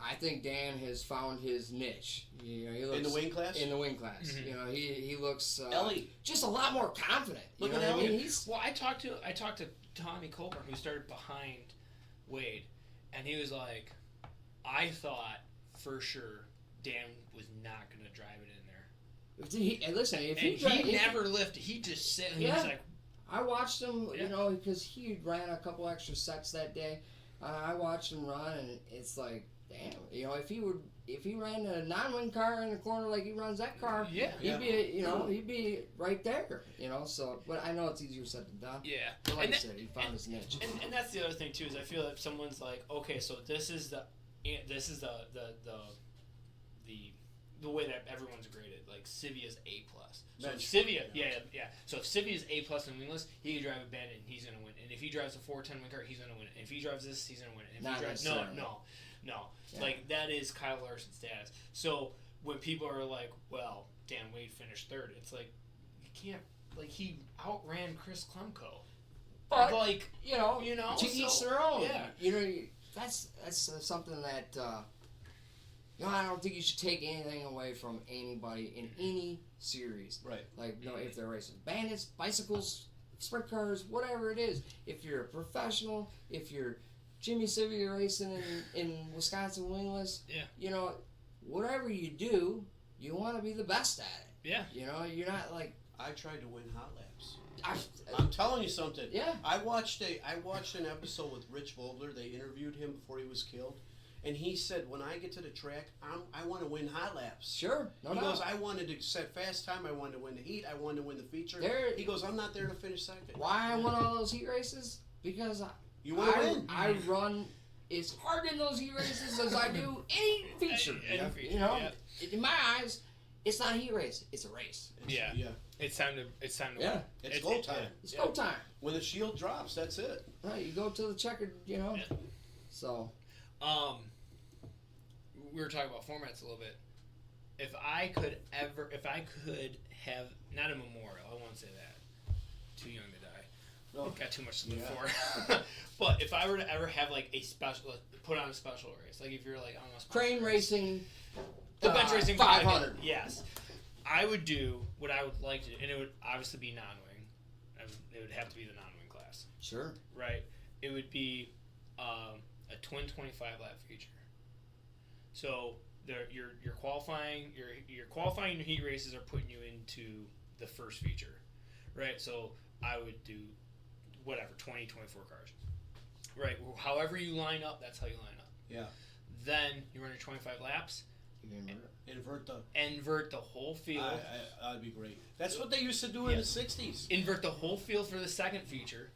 Speaker 4: I think Dan has found his niche. He looks
Speaker 2: in the wing class.
Speaker 4: in the wing class.
Speaker 3: Mhm.
Speaker 4: He looks
Speaker 2: Ellie.
Speaker 4: just a lot more confident.
Speaker 2: Look
Speaker 4: you
Speaker 2: at
Speaker 4: know what I
Speaker 2: Ellie.
Speaker 4: mean? He's
Speaker 3: Well, I talked to Tommy Colburn, who started behind Wade, and he was like, I thought for sure Dan was not going to drive it in there.
Speaker 4: and listen, if
Speaker 3: And
Speaker 4: he
Speaker 3: never lifted. He just sat and he
Speaker 4: Yeah.
Speaker 3: was like,
Speaker 4: I watched him,
Speaker 3: Yeah.
Speaker 4: because he ran a couple extra sets that day. I watched him run, and it's like, damn, if he ran a non-wing car in the corner like he runs that car,
Speaker 3: yeah.
Speaker 4: he'd be right there, So, but I know it's easier said than done.
Speaker 3: Yeah.
Speaker 4: But like
Speaker 3: And
Speaker 4: I
Speaker 3: that-
Speaker 4: said, he found his niche.
Speaker 3: And that's the other thing too, is I feel that someone's like, okay, so this is the way that everyone's graded. Like Civia's A+. So if
Speaker 2: Bench.
Speaker 3: Civia, yeah. So if Civia's A+ in wingless, he can drive a Bandit and he's gonna win. And if he drives a 410 wing car, he's gonna win it. And if he drives this, he's gonna win it. And if
Speaker 4: Not
Speaker 3: he drives
Speaker 4: necessarily.
Speaker 3: no.
Speaker 4: Yeah.
Speaker 3: Like that is Kyle Larson's status. So when people are like, well, Dan Wade finished 3rd, it's like you can't. Like he outran Chris Klemko.
Speaker 4: But,
Speaker 3: Like
Speaker 4: you know, to
Speaker 3: so-
Speaker 4: each their own.
Speaker 3: Yeah.
Speaker 4: That's something that I don't think you should take anything away from anybody in any series.
Speaker 2: Right.
Speaker 4: Like, if they're racing bandits, bicycles, sprint cars, whatever it is. If you're a professional, if you're Jimmy Civia racing in Wisconsin wingless, whatever you do, you want to be the best at it.
Speaker 3: Yeah.
Speaker 4: You're not like
Speaker 2: I tried to win hot laps.
Speaker 4: I,
Speaker 2: I'm telling you something.
Speaker 4: Yeah.
Speaker 2: I watched an episode with Rich Vogler. They interviewed him before he was killed, and he said, "When I get to the track, I want to win hot laps."
Speaker 4: Sure, no
Speaker 2: He
Speaker 4: doubt.
Speaker 2: goes, "I wanted to set fast time. I wanted to win the heat. I wanted to win the feature."
Speaker 4: There-
Speaker 2: He goes, "I'm not there to finish second."
Speaker 4: Why I won all those heat races? Because
Speaker 2: You want to win.
Speaker 4: I run as hard in those heat races as I do any feature.
Speaker 3: Any feature,
Speaker 4: In my eyes, it's not a heat race; it's a race.
Speaker 3: Yeah.
Speaker 2: Yeah.
Speaker 3: It's time to
Speaker 4: Yeah.
Speaker 2: It's go time.
Speaker 4: It's go time.
Speaker 2: When the shield drops, that's it.
Speaker 4: Right, you go to the checkered, So
Speaker 3: We were talking about formats a little bit. If I could have not a memorial, I won't say that. Too young to die.
Speaker 2: No.
Speaker 3: Got too much to live for. But if I were to ever have like a special, put on a special race, like if you're like on a
Speaker 4: crane racing,
Speaker 3: the bench racing
Speaker 4: 500.
Speaker 3: Yes, I would do what I would like to, and it would obviously be non-wing. It would have to be the non-wing class,
Speaker 4: Sure.
Speaker 3: right? It would be a twin 25 lap feature. So you're qualifying your heat races are putting you into the first feature, right? So I would do whatever 20, 24 cars, right? However you line up, that's how you line up.
Speaker 2: Yeah.
Speaker 3: Then you run your 25 laps. Invert the whole field.
Speaker 2: That'd be great. That's what they used to do in the 60s.
Speaker 3: Invert the whole field for the second feature.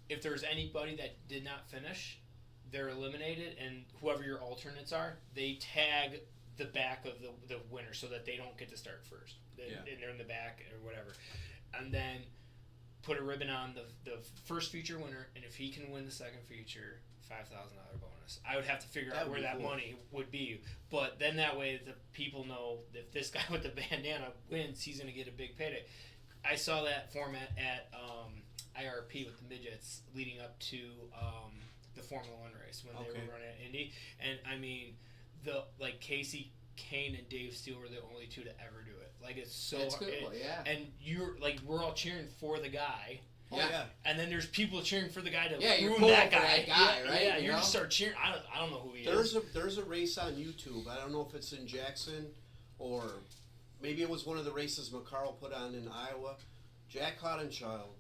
Speaker 3: If there's anybody that did not finish, they're eliminated, and whoever your alternates are, they tag the back of the winner so that they don't get to start first.
Speaker 2: Yeah.
Speaker 3: And they're in the back or whatever. And then put a ribbon on the first feature winner, and if he can win the second feature, $5,000 bonus. I would have to figure out where that money would be, but then that way the people know if this guy with the bandana wins, he's going to get a big payday. I saw that format at IRP with the midgets leading up to the Formula One race when they were running at Indy, and I mean, Casey Kane and Dave Steele were the only two to ever do it. Like, it's so
Speaker 4: That's good, yeah.
Speaker 3: And you're like, we're all cheering for the guy.
Speaker 2: Yeah.
Speaker 3: And then there's people cheering for the guy to
Speaker 4: you're
Speaker 3: ruin
Speaker 4: pulling
Speaker 3: that
Speaker 4: for
Speaker 3: guy.
Speaker 4: that guy, right?
Speaker 3: Yeah,
Speaker 4: You
Speaker 3: you
Speaker 4: know?
Speaker 3: just start cheering. I don't know who he is.
Speaker 2: There's a race on YouTube. I don't know if it's in Jackson or maybe it was one of the races McCarl put on in Iowa. Jack Cottonchild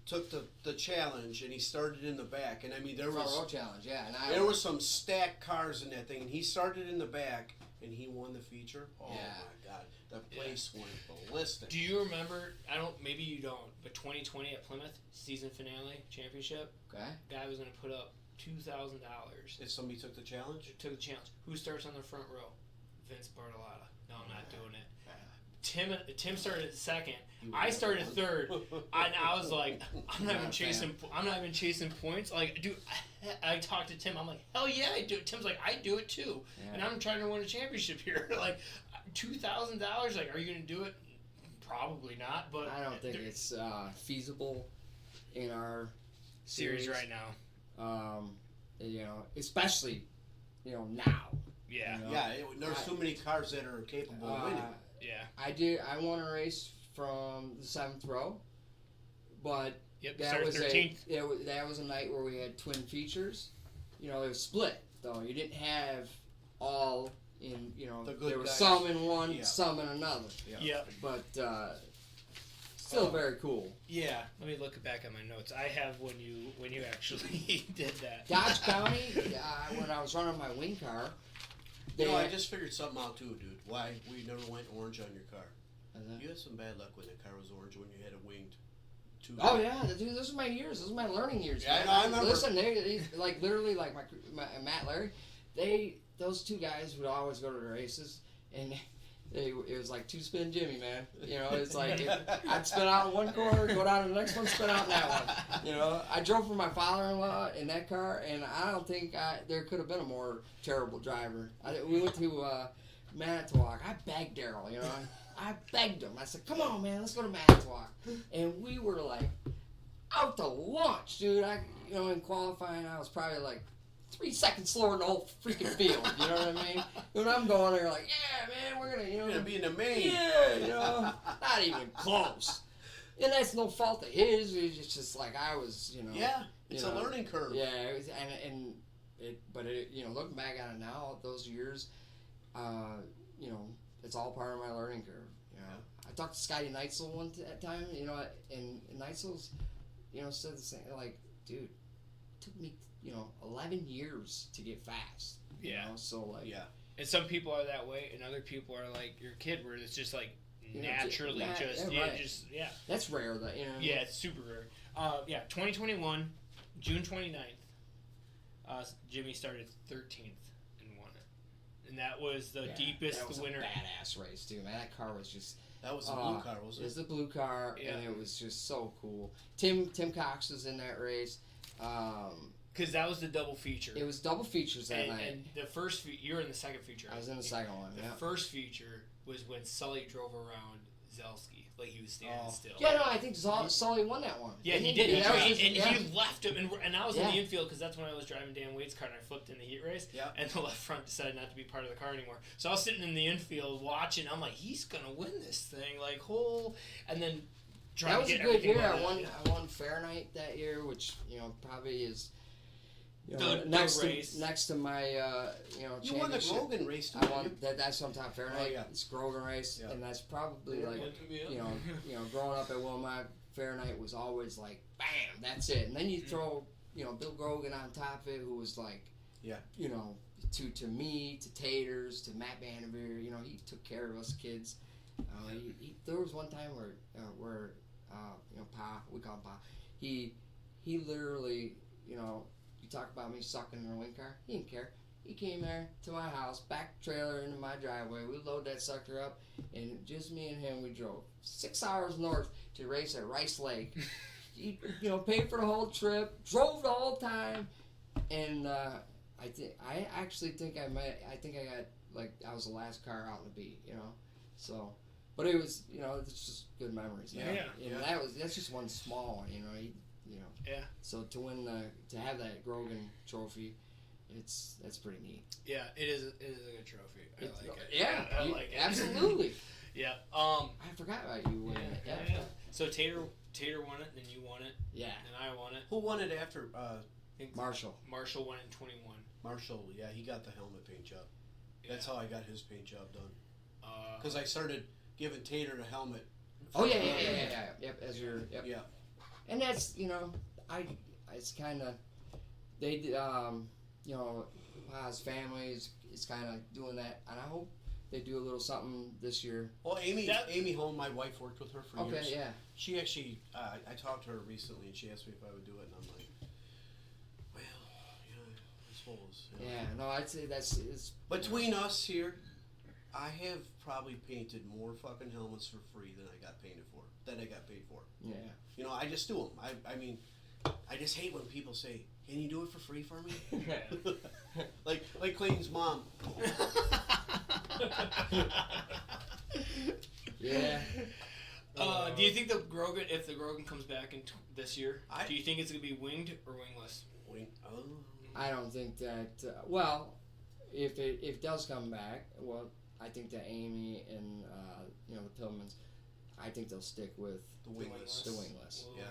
Speaker 2: took the challenge and he started in the back. And I mean, there
Speaker 4: Front
Speaker 2: was
Speaker 4: row challenge, yeah. And
Speaker 2: there were some stacked cars in that thing, and he started in the back and he won the feature. Oh
Speaker 4: Yeah.
Speaker 2: my God, the place went ballistic.
Speaker 3: Do you remember? Maybe you don't. But 2020 at Plymouth season finale championship,
Speaker 4: Okay.
Speaker 3: guy was going to put up $2,000.
Speaker 2: If somebody took the challenge,
Speaker 3: Took the challenge. Who starts on the front row? Vince Bartolotta. No, I'm not doing it. Tim started second. I started third. And I was like, I'm not even chasing points. Like, dude, I talked to Tim. I'm like, hell yeah, I do it. Tim's like, I do it too.
Speaker 4: Yeah.
Speaker 3: And I'm trying to win a championship here. Like, $2,000. Like, are you gonna do it? Probably not. But
Speaker 4: I don't think it's feasible in our
Speaker 3: series right now.
Speaker 4: Especially, now.
Speaker 3: Yeah.
Speaker 4: You know?
Speaker 2: yeah, there's too many cars that are capable of winning.
Speaker 3: Yeah.
Speaker 4: I won a race from the 7th row, but
Speaker 3: Yep.
Speaker 4: that
Speaker 3: Started
Speaker 4: was
Speaker 3: 13th.
Speaker 4: that was a night where we had twin features. It was split though. You didn't have all in.
Speaker 2: The good
Speaker 4: there was
Speaker 2: guys.
Speaker 4: some in one,
Speaker 2: Yeah.
Speaker 4: some in another.
Speaker 3: Yeah.
Speaker 4: But still very cool.
Speaker 3: Yeah. Let me look back at my notes. I have when you actually did that.
Speaker 4: Dodge County, when I was running my wing car,
Speaker 2: I just figured something out too, dude. Why we never went orange on your car. You had some bad luck when the car was orange when you had a winged tube.
Speaker 4: Oh yeah, dude, those are my years. Those are my learning years.
Speaker 2: Yeah,
Speaker 4: man.
Speaker 2: I remember.
Speaker 4: Listen, they like literally like my Matt Larry, those two guys would always go to the races, and it was like two spin Jimmy, man. It's like I'd spin out in one corner, go down to the next one, spin out in that one. I drove for my father-in-law in that car, and I don't think there could have been a more terrible driver. We went to Manitowoc. I begged Daryl, I begged him. I said, come on, man, let's go to Manitowoc. And we were like out to lunch, dude. In qualifying, I was probably like 3 seconds slower than the whole freaking field. You know what I mean? When I'm going there, like, yeah, man, we're gonna,
Speaker 2: You're gonna be in the main.
Speaker 4: Yeah, not even close. And that's no fault of his. It's just like I was,
Speaker 2: Yeah, it's a learning curve.
Speaker 4: Yeah, it was, but looking back on it now, those years, it's all part of my learning curve. I talked to Scotty Neitzel one time, and Neitzel's, said the same. Like, dude, it took me, 11 years to get fast.
Speaker 3: Yeah.
Speaker 4: So like.
Speaker 2: Yeah.
Speaker 3: And some people are that way, and other people are like your kid, where it's just like naturally
Speaker 4: right. That's rare, that
Speaker 3: Yeah, it's super rare. 2021, June 29th. Jimmy started 13th and won it, and that was the deepest
Speaker 4: that was
Speaker 3: winner.
Speaker 4: A badass race too, man. That car was just.
Speaker 2: That was the blue car, wasn't it?
Speaker 4: It was the blue car, and it was just so cool. Tim Cox was in that race.
Speaker 3: Because that was the double feature.
Speaker 4: It was double features that night.
Speaker 3: And the first you were in the second feature.
Speaker 4: I was in the second one.
Speaker 3: The first feature was when Sully drove around Zelski, like he was standing still.
Speaker 4: Yeah, no, I think Sully won that one.
Speaker 3: Yeah, he did. He left him, and I was in
Speaker 4: Yeah.
Speaker 3: the infield because that's when I was driving Dan Wade's car, and I flipped in the heat race.
Speaker 2: Yeah.
Speaker 3: And the left front decided not to be part of the car anymore. So I was sitting in the infield watching. I'm like, he's gonna win this thing, like and then trying
Speaker 4: That was
Speaker 3: to
Speaker 4: a
Speaker 3: get
Speaker 4: good
Speaker 3: everything
Speaker 4: year.
Speaker 3: going.
Speaker 4: I won Fahrenheit that year, which probably is.
Speaker 3: The
Speaker 4: next to my
Speaker 2: You won the
Speaker 4: championship.
Speaker 2: Grogan race too.
Speaker 4: I won that's on top Fahrenheit.
Speaker 2: Oh, yeah.
Speaker 4: It's Grogan race,
Speaker 2: Yeah.
Speaker 4: and that's probably like growing up at Wilmot, Fahrenheit was always like bam, that's it. And then you throw Bill Grogan on top of it, who was like to me, to Taters, to Matt Vanderveer. He took care of us kids. There was one time where Pa, we call him Pa. He literally you talk about me sucking in a wing car. He didn't care. He came there to my house, back trailer into my driveway. We load that sucker up, and just me and him, we drove 6 hours north to race at Rice Lake. He, paid for the whole trip, drove the whole time, and I actually think I got, like, I was the last car out in the beat, so. But it was, it's just good memories.
Speaker 3: Yeah.
Speaker 4: And that's just one small one,
Speaker 3: Yeah.
Speaker 4: So to have that Grogan trophy, that's pretty neat.
Speaker 3: Yeah, it is a good trophy. I like it.
Speaker 4: Yeah,
Speaker 3: I like it.
Speaker 4: Absolutely.
Speaker 3: Yeah.
Speaker 4: I forgot about you winning it.
Speaker 3: Yeah. So Tater won it, then you won it,
Speaker 4: Yeah.
Speaker 3: and I won it.
Speaker 2: Who won it after?
Speaker 4: Marshall.
Speaker 3: Marshall won it in 21.
Speaker 2: Marshall, yeah, he got the helmet paint job. That's how I got his paint job done. Because I started giving Tater the helmet.
Speaker 4: Oh yeah. Yep. As your yep.
Speaker 2: Yeah.
Speaker 4: And that's it's kind of they his family is kind of doing that, and I hope they do a little something this year.
Speaker 2: Well, Amy Holm, my wife, worked with her for years.
Speaker 4: Okay, yeah.
Speaker 2: She actually, I talked to her recently, and she asked me if I would do it, and I'm like, well, I suppose.
Speaker 4: Yeah, no, I'd say it's
Speaker 2: between us here. I have probably painted more fucking helmets for free than I got paid for.
Speaker 4: Yeah.
Speaker 2: I just do them. I mean, I just hate when people say, "Can you do it for free for me?" like Clayton's mom.
Speaker 4: Yeah.
Speaker 3: Do you think if the Grogan comes back in this year, do you think it's gonna be winged or wingless?
Speaker 4: I don't think that. Well, if it does come back, well, I think that Amy and the Pillmans, I think they'll stick with
Speaker 2: the wingless.
Speaker 3: Yeah.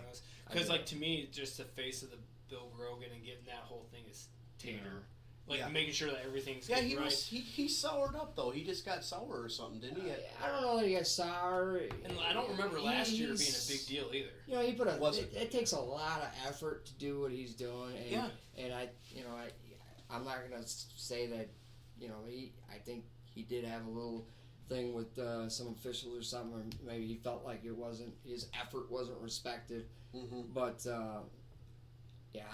Speaker 3: Because to me, just the face of the Bill Grogan and getting that whole thing is Tater. Making sure that everything's
Speaker 2: he
Speaker 3: right.
Speaker 2: he soured up though. He just got sour or something, didn't he?
Speaker 4: I don't know that he got sour.
Speaker 3: And I don't remember last year being a big deal either.
Speaker 4: He put it takes a lot of effort to do what he's doing, and I'm not gonna say that I think he did have a little thing with some officials or something, or maybe he felt like his effort wasn't respected.
Speaker 2: Mm-hmm.
Speaker 4: But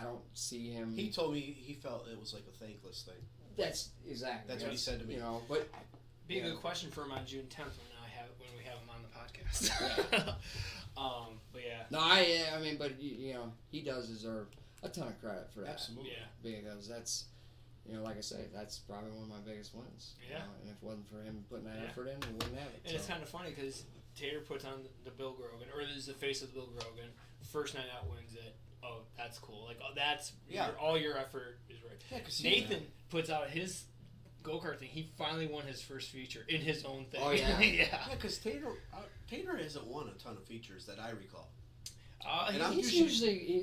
Speaker 4: I don't see him.
Speaker 2: He told me he felt it was like a thankless thing.
Speaker 4: That's exactly.
Speaker 2: That's what he said to me.
Speaker 4: But
Speaker 3: be a good question for him on June 10th when we have him on the podcast. But yeah.
Speaker 4: No, I mean, but he does deserve a ton of credit for that.
Speaker 2: Absolutely.
Speaker 3: Yeah.
Speaker 4: Because that's. Like I say, that's probably one of my biggest wins.
Speaker 3: Yeah.
Speaker 4: And if it wasn't for him putting that effort in, we wouldn't have it.
Speaker 3: And it's kind of funny because Tater puts on the Bill Grogan, or is the face of the Bill Grogan. First night out wins it. Oh, that's cool. That's all your effort is right.
Speaker 2: Yeah,
Speaker 3: Nathan puts out his go-kart thing. He finally won his first feature in his own thing.
Speaker 4: Oh yeah.
Speaker 2: Yeah, because Tater hasn't won a ton of features that I recall.
Speaker 4: He's usually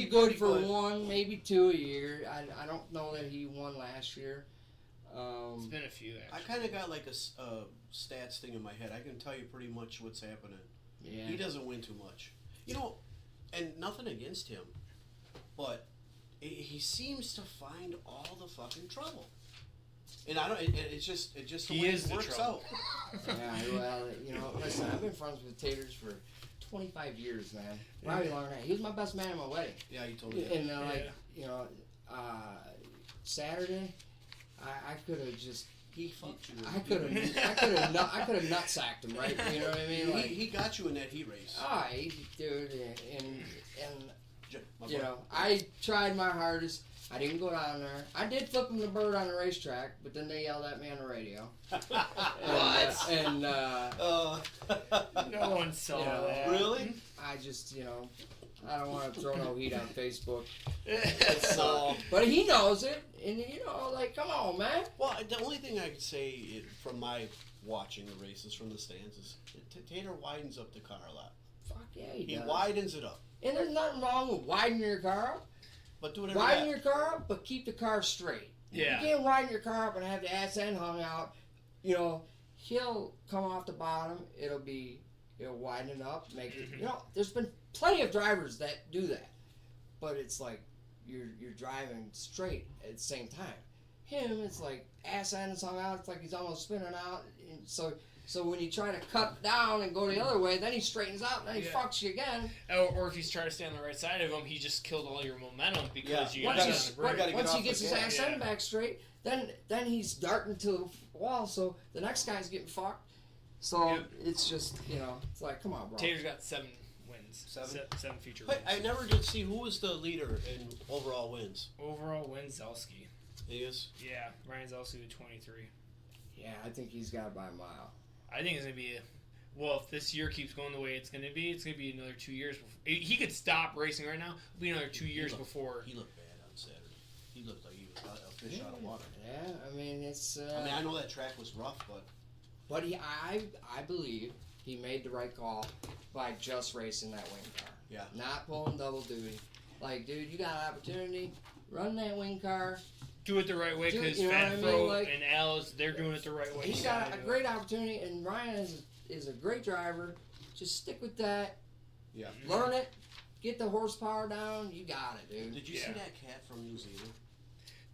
Speaker 4: good for one, maybe two a year. I don't know that he won last year.
Speaker 3: It's been a few, actually.
Speaker 2: I kind of got like a stats thing in my head. I can tell you pretty much what's happening.
Speaker 4: Yeah.
Speaker 2: He doesn't win too much. And nothing against him, but he seems to find all the fucking trouble. And I don't. It's just the way it works out.
Speaker 4: Yeah. Well, listen, I've been friends with Taters for 25 years, man. Probably longer than that. He was my best man at my wedding.
Speaker 2: Yeah, you told me.
Speaker 4: And Saturday, I could have just.
Speaker 2: He fucked you.
Speaker 4: I could have nutsacked him, right? You know what I mean?
Speaker 2: He got you in that heat race.
Speaker 4: Oh, dude, and I tried my hardest. I didn't go down there. I did flip him the bird on the racetrack, but then they yelled at me on the radio.
Speaker 2: What?
Speaker 3: No one saw that.
Speaker 2: Really?
Speaker 4: I just, I don't want to throw no heat on Facebook.
Speaker 2: So,
Speaker 4: but he knows it, and come on, man.
Speaker 2: Well, the only thing I can say from my watching the races from the stands is Tater widens up the car a lot.
Speaker 4: Fuck yeah, he
Speaker 2: He
Speaker 4: does.
Speaker 2: widens it up.
Speaker 4: And there's nothing wrong with widening your car up.
Speaker 2: But do it
Speaker 4: widen your car up, but keep the car straight.
Speaker 3: Yeah.
Speaker 4: You can't widen your car up and have the ass end hung out. He'll come off the bottom. It'll widen it up, make it. There's been plenty of drivers that do that, but it's like you're driving straight at the same time. Him, it's like ass end is hung out. It's like he's almost spinning out. And so So when you try to cut down and go the other way, then he straightens out and then he
Speaker 3: Yeah.
Speaker 4: fucks you again.
Speaker 3: Or if he's trying to stay on the right side of him, he just killed all your momentum because you
Speaker 4: Once,
Speaker 3: got
Speaker 2: gotta-
Speaker 3: on
Speaker 4: he's,
Speaker 3: the brake.
Speaker 2: gotta get
Speaker 4: once he
Speaker 2: off
Speaker 4: gets
Speaker 2: the
Speaker 4: his
Speaker 2: gas.
Speaker 4: ass end back straight, then he's darting to the wall. So the next guy's getting fucked. So
Speaker 3: Yep.
Speaker 4: it's just it's like, come on, bro.
Speaker 3: Tater's got 7 wins.
Speaker 2: Seven?
Speaker 3: Seven feature
Speaker 2: But
Speaker 3: wins.
Speaker 2: I never did see who was the leader in overall wins.
Speaker 3: Overall wins, Zelski.
Speaker 2: He is.
Speaker 3: Yeah, Ryan Zelski with 23.
Speaker 4: Yeah, I think he's got it by a mile.
Speaker 3: I think it's going to be well, if this year keeps going the way it's going to be another 2 years. He could stop racing right now. It'll be another 2 years before.
Speaker 2: He looked bad on Saturday. He looked like he was a fish out of water.
Speaker 4: Yeah, I mean it's.
Speaker 2: I mean, I know that track was rough, but
Speaker 4: I believe he made the right call by just racing that wing car.
Speaker 2: yeah.
Speaker 4: Not pulling double duty. Like, dude, you got an opportunity. Run that wing car.
Speaker 3: Do it the right way
Speaker 4: Do it,
Speaker 3: because
Speaker 4: you know what I
Speaker 3: Fat
Speaker 4: mean?
Speaker 3: Fro
Speaker 4: Like-
Speaker 3: and Alice, they're doing it the right way.
Speaker 4: He's got a great opportunity, and Ryan is a great driver. Just stick with that.
Speaker 2: Yeah.
Speaker 4: Learn it. Get the horsepower down. You got it, dude.
Speaker 2: Did you see
Speaker 3: Yeah.
Speaker 2: that cat from New Zealand?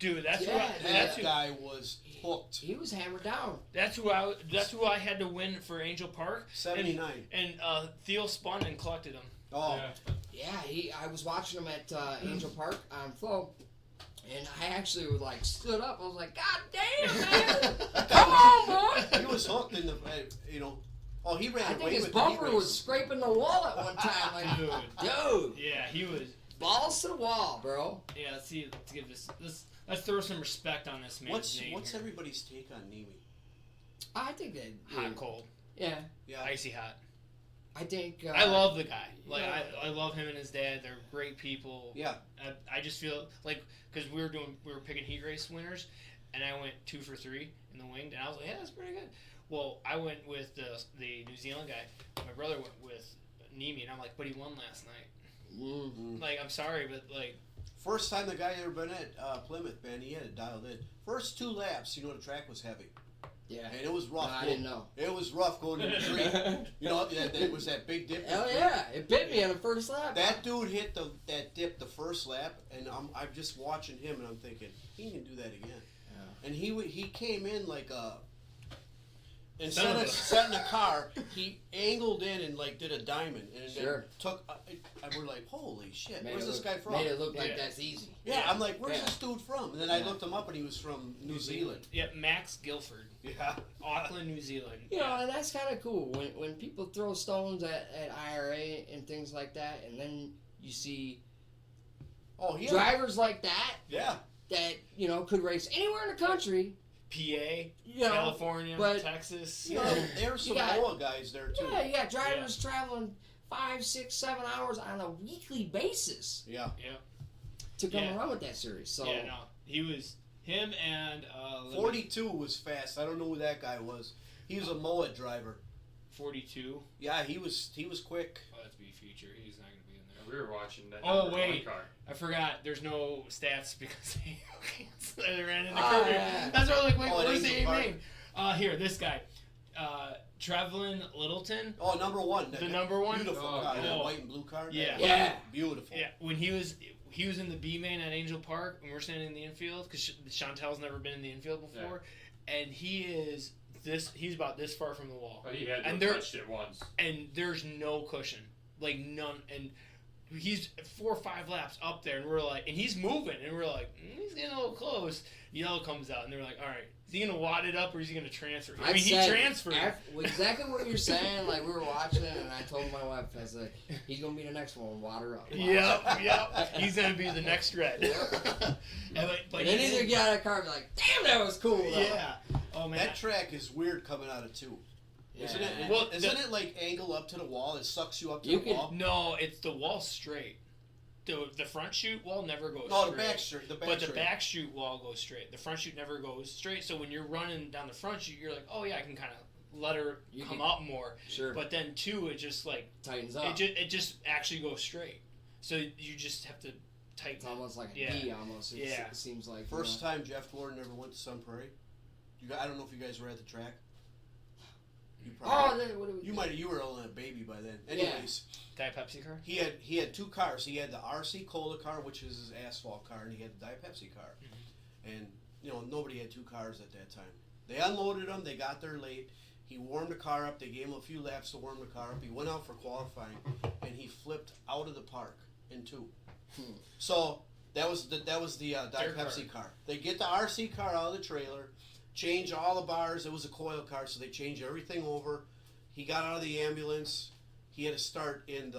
Speaker 3: Dude, that's
Speaker 4: Yeah,
Speaker 3: who I,
Speaker 4: dude.
Speaker 3: that's
Speaker 2: That
Speaker 3: who,
Speaker 2: guy was hooked.
Speaker 4: He was hammered down.
Speaker 3: that's who I had to win for Angel Park.
Speaker 2: 79.
Speaker 3: And Theo spun and collected him.
Speaker 2: Oh,
Speaker 1: Yeah.
Speaker 4: Yeah, I was watching him at Angel Park on Flow, and I actually stood up. I was like, God damn, man! Come on, boy!
Speaker 2: he was hooked in the, Oh, he ran
Speaker 4: I think
Speaker 2: away
Speaker 4: his
Speaker 2: with
Speaker 4: bumper
Speaker 2: the
Speaker 4: was scraping the wall at one time. Like, dude,
Speaker 3: Yeah, he was.
Speaker 4: balls to the wall, bro.
Speaker 3: Yeah, let's see. Let's give let's throw some respect on this man's name.
Speaker 2: What's
Speaker 3: here.
Speaker 2: everybody's take on Nemi?
Speaker 4: I think that.
Speaker 3: Hot, cold,
Speaker 4: Yeah,
Speaker 2: Yeah.
Speaker 3: icy hot.
Speaker 4: I think.
Speaker 3: I love the guy. Like
Speaker 4: yeah.
Speaker 3: I love him and his dad. They're great people.
Speaker 2: Yeah.
Speaker 3: I just feel like because we were picking heat race winners, and I went 2 for 3 in the winged, and I was like, yeah, that's pretty good. Well, I went with the New Zealand guy. My brother went with Nemi, and I'm like, but he won last night.
Speaker 4: Mm-hmm.
Speaker 3: Like, I'm sorry, but like,
Speaker 2: First time the guy ever been at Plymouth, man, he had it dialed in. First 2 laps, the track was heavy.
Speaker 4: Yeah.
Speaker 2: And it was rough.
Speaker 4: No, I didn't know.
Speaker 2: It was rough going in the tree. It was that big dip.
Speaker 4: Hell yeah! It bit me on the first lap.
Speaker 2: That dude hit that dip the first lap, and I'm just watching him, and I'm thinking, he can do that again.
Speaker 4: Yeah.
Speaker 2: And he came in like
Speaker 3: Son
Speaker 2: instead
Speaker 3: of
Speaker 2: of
Speaker 3: a-
Speaker 2: setting a car, he angled in and did a diamond, and
Speaker 4: Sure.
Speaker 2: then took. We're like, holy shit,
Speaker 4: Made
Speaker 2: where's
Speaker 4: it
Speaker 2: this
Speaker 4: look-
Speaker 2: guy from?
Speaker 4: Made it look like
Speaker 3: Yeah.
Speaker 4: that's easy.
Speaker 2: Yeah,
Speaker 3: Yeah.
Speaker 2: I'm like, where's
Speaker 4: Yeah.
Speaker 2: this dude from? And then I
Speaker 4: Yeah.
Speaker 2: looked him up, and he was from New Zealand.
Speaker 3: yeah, Max Guilford,
Speaker 2: Yeah.
Speaker 3: Auckland, New Zealand.
Speaker 4: You know, and that's kind of cool when people throw stones at IRA and things like that, and then you see
Speaker 2: Oh, he had,
Speaker 4: drivers like that
Speaker 2: yeah.
Speaker 4: could race anywhere in the country.
Speaker 3: PA,
Speaker 4: You know,
Speaker 3: California,
Speaker 4: but-
Speaker 3: Texas.
Speaker 2: You know, there's some
Speaker 4: got-
Speaker 2: Moa guys there too.
Speaker 4: yeah, you got drivers traveling 5, 6, 7 hours on a weekly basis
Speaker 2: Yeah.
Speaker 4: to come
Speaker 3: Yeah.
Speaker 4: around with that series. So
Speaker 3: Yeah, no, he was him and
Speaker 2: 42 was fast. I don't know who that guy was. He was a Moa driver.
Speaker 3: 42.
Speaker 2: Yeah, he was quick.
Speaker 3: Oh, that's be future. He's not gonna be in there.
Speaker 1: We were watching that.
Speaker 3: Oh,
Speaker 1: number
Speaker 3: wait.
Speaker 1: 1 car.
Speaker 3: I forgot. There's no stats because they ran in the
Speaker 4: Oh,
Speaker 3: curve.
Speaker 4: yeah.
Speaker 3: That's why I was like, wait,
Speaker 2: Oh, at
Speaker 3: where's the
Speaker 2: Angel
Speaker 3: name? Here, this guy, Trevlin Littleton.
Speaker 2: Oh, number 1.
Speaker 3: The number 1?
Speaker 2: Beautiful
Speaker 1: Oh,
Speaker 2: car. That
Speaker 3: oh.
Speaker 2: white and blue car.
Speaker 3: Yeah.
Speaker 4: Yeah.
Speaker 2: Beautiful.
Speaker 3: Yeah, when he was in the B main at Angel Park, and we're standing in the infield because Chantel's never been in the infield before, and he's about this far from the wall,
Speaker 1: But he had
Speaker 3: And
Speaker 1: to
Speaker 3: there-
Speaker 1: have touched it once.
Speaker 3: and there's no cushion, like none, and he's 4 or 5 laps up there, and we're like, and he's moving, and we're like, he's getting a little close. Yellow comes out, and they're like, all right, is he gonna wad it up or is he gonna transfer? I mean, he transferred.
Speaker 4: Exactly what you're saying. Like, we were watching it, and I told my wife, I was like, he's going to be the next one. Water up.
Speaker 3: Yep. He's gonna be the next red. And
Speaker 4: But then either get out of the car and be like, damn, that was cool. Though.
Speaker 3: Yeah. Oh man.
Speaker 2: That track is weird coming out of 2.
Speaker 4: Yeah.
Speaker 2: Isn't it?
Speaker 3: Well,
Speaker 2: Isn't it like angle up to the wall? It sucks you up to
Speaker 4: You
Speaker 2: the
Speaker 4: can-
Speaker 2: wall.
Speaker 3: No, it's the wall straight. The front chute wall never goes
Speaker 2: No,
Speaker 3: straight.
Speaker 2: the back straight. The back
Speaker 3: But the
Speaker 2: straight.
Speaker 3: back chute wall goes straight. The front chute never goes straight. So when you're running down the front chute, you're like, oh yeah, I can kind of let her
Speaker 4: You
Speaker 3: come
Speaker 4: can-
Speaker 3: up more.
Speaker 4: Sure.
Speaker 3: But then 2, it just like
Speaker 4: Tightens up.
Speaker 3: it just actually goes straight. So you just have to tighten.
Speaker 4: It's almost like a
Speaker 3: Yeah.
Speaker 4: D almost.
Speaker 3: Yeah.
Speaker 4: It seems like.
Speaker 2: First time Jeff Gordon ever went to Sun Prairie. I don't know if you guys were at the track. You
Speaker 4: Oh,
Speaker 2: probably.
Speaker 4: then what do we
Speaker 2: You were only a baby by then. Anyways,
Speaker 3: Diet Pepsi car.
Speaker 2: he had 2 cars. He had the RC Cola car, which is his asphalt car, and he had the Diet Pepsi car. And nobody had 2 cars at that time. They unloaded them. They got there late. He warmed the car up. They gave him a few laps to warm the car up. He went out for qualifying, and he flipped out of the park in 2. So that was the Diet Pepsi car. They get the RC car out of the trailer, change all the bars. It was a coil car, so they changed everything over. He got out of the ambulance. He had to start in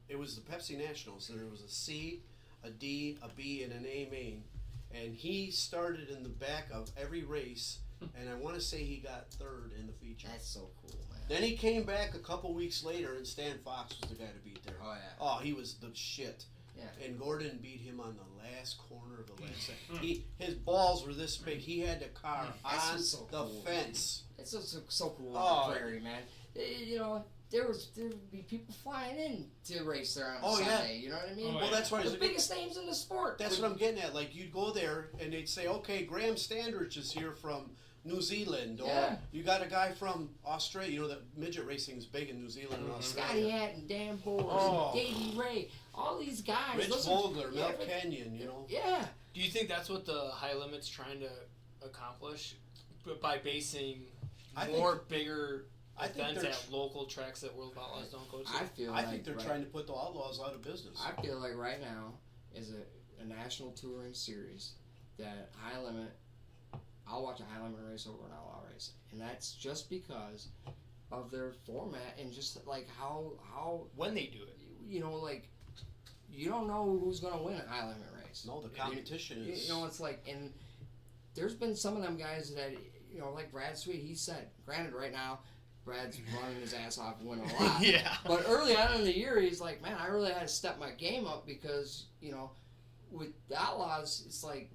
Speaker 2: it was the Pepsi Nationals. So there was a C, a D, a B, and an A main. And he started in the back of every race, and I want to say he got 3rd in the feature.
Speaker 4: That's so cool, man.
Speaker 2: Then he came back a couple weeks later, and Stan Fox was the guy to beat there.
Speaker 4: Oh, yeah.
Speaker 2: Oh, he was the shit.
Speaker 4: Yeah.
Speaker 2: And Gordon beat him on the last corner of the last second. His balls were this big. He had the car
Speaker 4: That's
Speaker 2: on
Speaker 4: just so
Speaker 2: the
Speaker 4: cool.
Speaker 2: fence.
Speaker 4: It's so cool
Speaker 2: Oh.
Speaker 4: on the prairie, man. You know, there would be people flying in to race there on Sunday. You know what I mean?
Speaker 3: Oh,
Speaker 2: Well,
Speaker 3: yeah.
Speaker 2: that's why
Speaker 4: The biggest names in the sport.
Speaker 2: That's what I'm getting at. Like, you'd go there, and they'd say, okay, Graham Standridge is here from New Zealand. Or
Speaker 4: Yeah.
Speaker 2: you got a guy from Australia. You know that midget racing is big in New Zealand and
Speaker 4: Scotty
Speaker 2: Australia.
Speaker 4: Hatton, Dan Bowles,
Speaker 2: Oh.
Speaker 4: Davey Ray, all these guys.
Speaker 2: Rich
Speaker 4: Listen,
Speaker 2: Vogler, Mel
Speaker 4: yeah,
Speaker 2: Kenyon, you know.
Speaker 4: Yeah.
Speaker 3: Do you think that's what the high limit's trying to accomplish, but by basing
Speaker 2: I think-
Speaker 3: more bigger
Speaker 2: I think
Speaker 3: events
Speaker 2: they're
Speaker 3: at local tracks that World of Outlaws don't go to?
Speaker 2: I think they're trying to put the Outlaws out of business.
Speaker 4: I feel like right now is a national touring series that high limit. I'll watch a high limit race over an outlaw race, and that's just because of their format and just like how
Speaker 3: when they do it.
Speaker 4: you know, like you don't know who's gonna win a high limit race.
Speaker 2: No, the competition is.
Speaker 4: You know, it's like, and there's been some of them guys that, you know, like Brad Sweet. He said, granted, right now, Brad's running his ass off and winning a lot.
Speaker 3: Yeah.
Speaker 4: But early on in the year, he's like, man, I really had to step my game up because, you know, with the Outlaws, it's like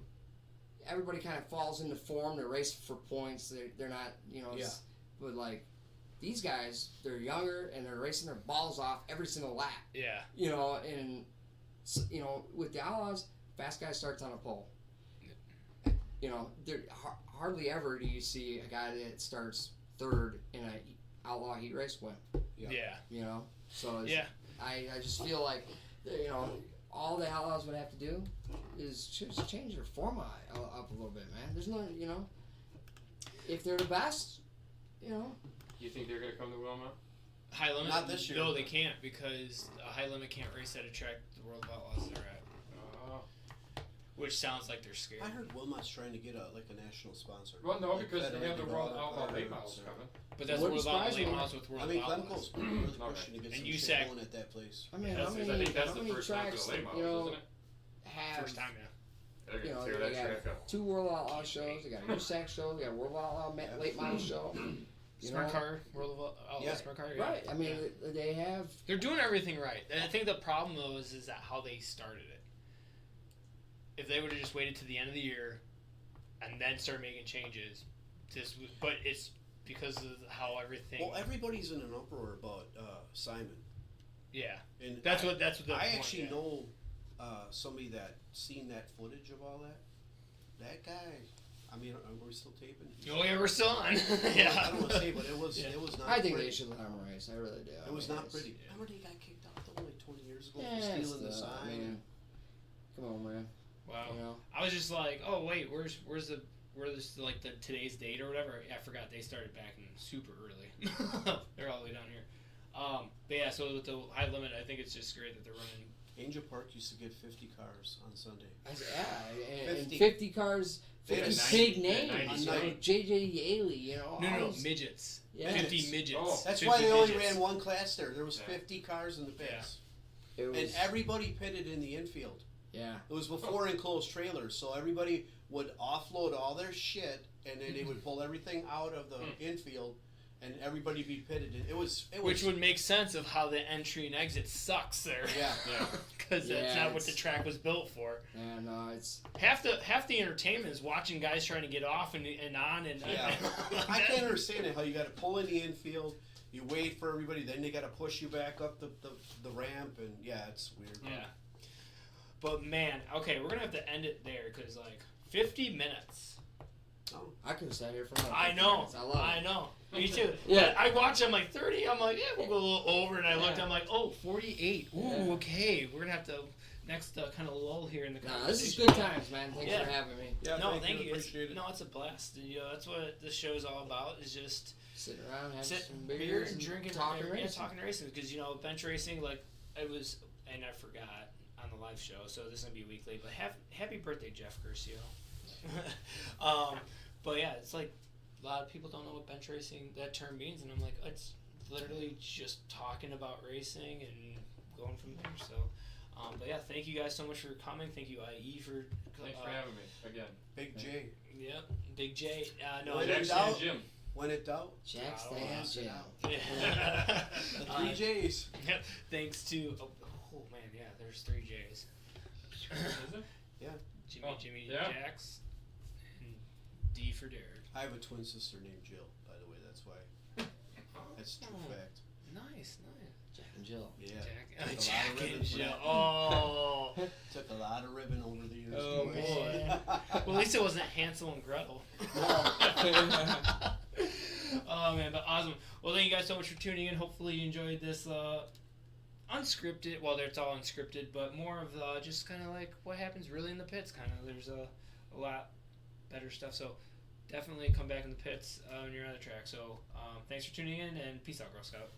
Speaker 4: everybody kind of falls into form. They're racing for points. They're not, you know,
Speaker 2: Yeah.
Speaker 4: but like these guys, they're younger and they're racing their balls off every single lap.
Speaker 3: Yeah.
Speaker 4: You know, and, you know, with the Outlaws, fast guy starts on a pole. You know, hardly ever do you see a guy that starts 3rd in an outlaw heat race win.
Speaker 3: Yeah.
Speaker 4: You know, so it's,
Speaker 3: Yeah.
Speaker 4: I just feel like, you know, all the Outlaws would have to do is just change their format up a little bit, man. There's no, you know, if they're the best, you know.
Speaker 1: You think they're gonna come to Wilmot?
Speaker 3: High limit?
Speaker 2: Not this year.
Speaker 3: No, they can't because a high limit can't race at a track the World of Outlaws are at. Which sounds like they're scared.
Speaker 2: I heard Wilmot's trying to get a national sponsor.
Speaker 1: Well, no,
Speaker 2: Like
Speaker 1: because they have the
Speaker 2: Federated
Speaker 1: World
Speaker 2: Outlaw
Speaker 1: Outlaw late
Speaker 2: Players
Speaker 1: models
Speaker 2: or-
Speaker 1: coming.
Speaker 3: But that's
Speaker 4: Wouldn't
Speaker 3: World of Outlaws
Speaker 4: surprise
Speaker 3: late
Speaker 4: me.
Speaker 3: models with World
Speaker 2: I mean,
Speaker 3: of
Speaker 2: Glenn
Speaker 3: Outlaws.
Speaker 2: Cole's really
Speaker 1: Okay.
Speaker 2: pushing to get
Speaker 3: And
Speaker 2: some
Speaker 3: USAC
Speaker 2: shit going at that place.
Speaker 4: I mean,
Speaker 1: That's-
Speaker 4: how
Speaker 1: I
Speaker 4: many,
Speaker 1: think that's
Speaker 4: how
Speaker 1: the
Speaker 4: many
Speaker 1: first time for
Speaker 4: tracks
Speaker 1: the late
Speaker 4: you
Speaker 1: models,
Speaker 4: know,
Speaker 1: isn't it?
Speaker 4: have,
Speaker 3: First time, yeah.
Speaker 1: They're
Speaker 4: you
Speaker 1: gonna
Speaker 4: know,
Speaker 1: tear
Speaker 4: they
Speaker 1: that
Speaker 4: got
Speaker 1: track up.
Speaker 4: 2 World Outlaw shows, they got a USAC show, they got a World Outlaw late model show. You
Speaker 3: Sprint
Speaker 4: know?
Speaker 3: car, World of Outlaws
Speaker 2: Yeah.
Speaker 3: sprint car. Yeah.
Speaker 4: Right, I mean, they have,
Speaker 3: They're doing everything right. And I think the problem though is that how they started it. If they would have just waited to the end of the year and then start making changes, but it's because of how everything.
Speaker 2: Well, everybody's in an uproar about Simon.
Speaker 3: Yeah,
Speaker 2: And
Speaker 3: that's what the
Speaker 2: I
Speaker 3: point,
Speaker 2: actually
Speaker 3: yeah.
Speaker 2: know somebody that seen that footage of all that. That guy, I mean, are we still taping?
Speaker 3: Oh yeah, we're still on.
Speaker 2: I
Speaker 3: Yeah.
Speaker 2: don't want to say, but it was
Speaker 3: Yeah.
Speaker 2: it was not.
Speaker 4: I think
Speaker 2: pretty.
Speaker 4: they should let him race, I really do.
Speaker 2: It was not
Speaker 4: it's-
Speaker 2: pretty. Remember they got kicked out though, like 20 years ago
Speaker 4: Yeah,
Speaker 2: for stealing the
Speaker 4: it's
Speaker 2: sign.
Speaker 4: I mean, come on, man.
Speaker 3: Wow.
Speaker 4: You know?
Speaker 3: I was just like, oh wait, where's like the today's date or whatever? Yeah, I forgot they started back in super early. They're all the way down here. But yeah, so with the high limit, I think it's just great that they're running.
Speaker 2: Angel Park used to get 50 cars on Sunday.
Speaker 4: Yeah, and
Speaker 2: 50.
Speaker 4: 50 cars, 50
Speaker 2: Yeah,
Speaker 4: big
Speaker 1: 90,
Speaker 4: names,
Speaker 1: yeah, 90,
Speaker 4: you know,
Speaker 2: right.
Speaker 4: JJ Yaley, you know.
Speaker 3: No,
Speaker 4: all these-
Speaker 3: midgets.
Speaker 4: Yeah.
Speaker 3: 50 midgets.
Speaker 1: Oh.
Speaker 2: That's
Speaker 3: 50
Speaker 2: why they only
Speaker 3: midgets.
Speaker 2: ran one class there. There was
Speaker 1: Yeah.
Speaker 2: 50 cars in the pits.
Speaker 4: It was,
Speaker 2: And everybody pitted in the infield.
Speaker 4: yeah.
Speaker 2: It was before enclosed trailers, so everybody would offload all their shit, and then they would pull everything out of the infield, and everybody be pitted. It was
Speaker 3: Which would make sense of how the entry and exit sucks there.
Speaker 2: Yeah.
Speaker 1: Yeah.
Speaker 3: Because
Speaker 4: Yeah,
Speaker 3: that's not what
Speaker 4: it's-
Speaker 3: the track was built for.
Speaker 4: Yeah, no, it's
Speaker 3: Half the entertainment is watching guys trying to get off and on and
Speaker 2: Yeah. I can't understand it. How you got to pull in the infield, you wait for everybody, then they got to push you back up the ramp, and yeah, it's weird.
Speaker 3: Yeah. But man, okay, we're gonna have to end it there because like 50 minutes.
Speaker 2: Oh.
Speaker 4: I could have sat here for another
Speaker 3: I
Speaker 4: 50
Speaker 3: know.
Speaker 4: minutes. I love
Speaker 3: I
Speaker 4: it.
Speaker 3: know. Me too.
Speaker 4: Yeah.
Speaker 3: But I watched. I'm like 30. I'm like, yeah, we'll go a little over. And I looked.
Speaker 4: Yeah.
Speaker 3: I'm like, oh, 48. Ooh,
Speaker 4: Yeah.
Speaker 3: okay. We're gonna have to next kind of lull here in the
Speaker 4: Nah,
Speaker 3: conversation.
Speaker 4: this is good times, man. Thanks
Speaker 3: Yeah.
Speaker 4: for having me.
Speaker 2: Yeah,
Speaker 3: No, thank you.
Speaker 2: Appreciate it.
Speaker 3: No, it's a blast. You know, that's what this show is all about. Is just
Speaker 4: Sitting around, having
Speaker 3: sit
Speaker 4: some
Speaker 3: beer
Speaker 4: beers
Speaker 3: and drinking,
Speaker 4: talking
Speaker 3: yeah,
Speaker 4: racing.
Speaker 3: talking racing. Because you know, bench racing, like it was, and I forgot on the live show, so this is gonna be a week late. But happy birthday, Jeff Curcio. But yeah, it's like a lot of people don't know what bench racing that term means, and I'm like, it's literally just talking about racing and going from there. So, but yeah, thank you guys so much for coming. Thank you, IE, for
Speaker 1: Thanks for having me again.
Speaker 2: Big J.
Speaker 3: Yep, Big J. No,
Speaker 2: When
Speaker 1: Jack
Speaker 2: in
Speaker 1: Stan
Speaker 2: doubt.
Speaker 1: Jim.
Speaker 2: When it doubt,
Speaker 4: Jack
Speaker 3: I don't know.
Speaker 4: stands Jim.
Speaker 3: Yeah.
Speaker 2: the three J's.
Speaker 3: Thanks to oh man, yeah, there's 3 J's.
Speaker 1: Is it?
Speaker 3: Jimmy,
Speaker 1: Oh,
Speaker 3: Jimmy,
Speaker 1: yeah.
Speaker 3: Jax, and D for Derek.
Speaker 2: I have a twin sister named Jill, by the way. That's why. That's a true fact.
Speaker 3: Nice, nice.
Speaker 4: Jack and Jill.
Speaker 2: Yeah.
Speaker 3: Jack,
Speaker 2: Took a lot
Speaker 3: Jack
Speaker 2: of
Speaker 3: and
Speaker 2: ribbon for
Speaker 3: Jill.
Speaker 2: that.
Speaker 3: Oh,
Speaker 2: Took a lot of ribbon over the years.
Speaker 3: Oh,
Speaker 2: boys.
Speaker 3: boy. Well, at least it wasn't Hansel and Gretel. Oh man, but awesome. Well, thank you guys so much for tuning in. Hopefully you enjoyed this unscripted. Well, it's all unscripted, but more of just kind of like what happens really in the pits. Kind of, there's a lot better stuff. So definitely come back in the pits when you're on the track. So thanks for tuning in, and peace out, Girl Scout.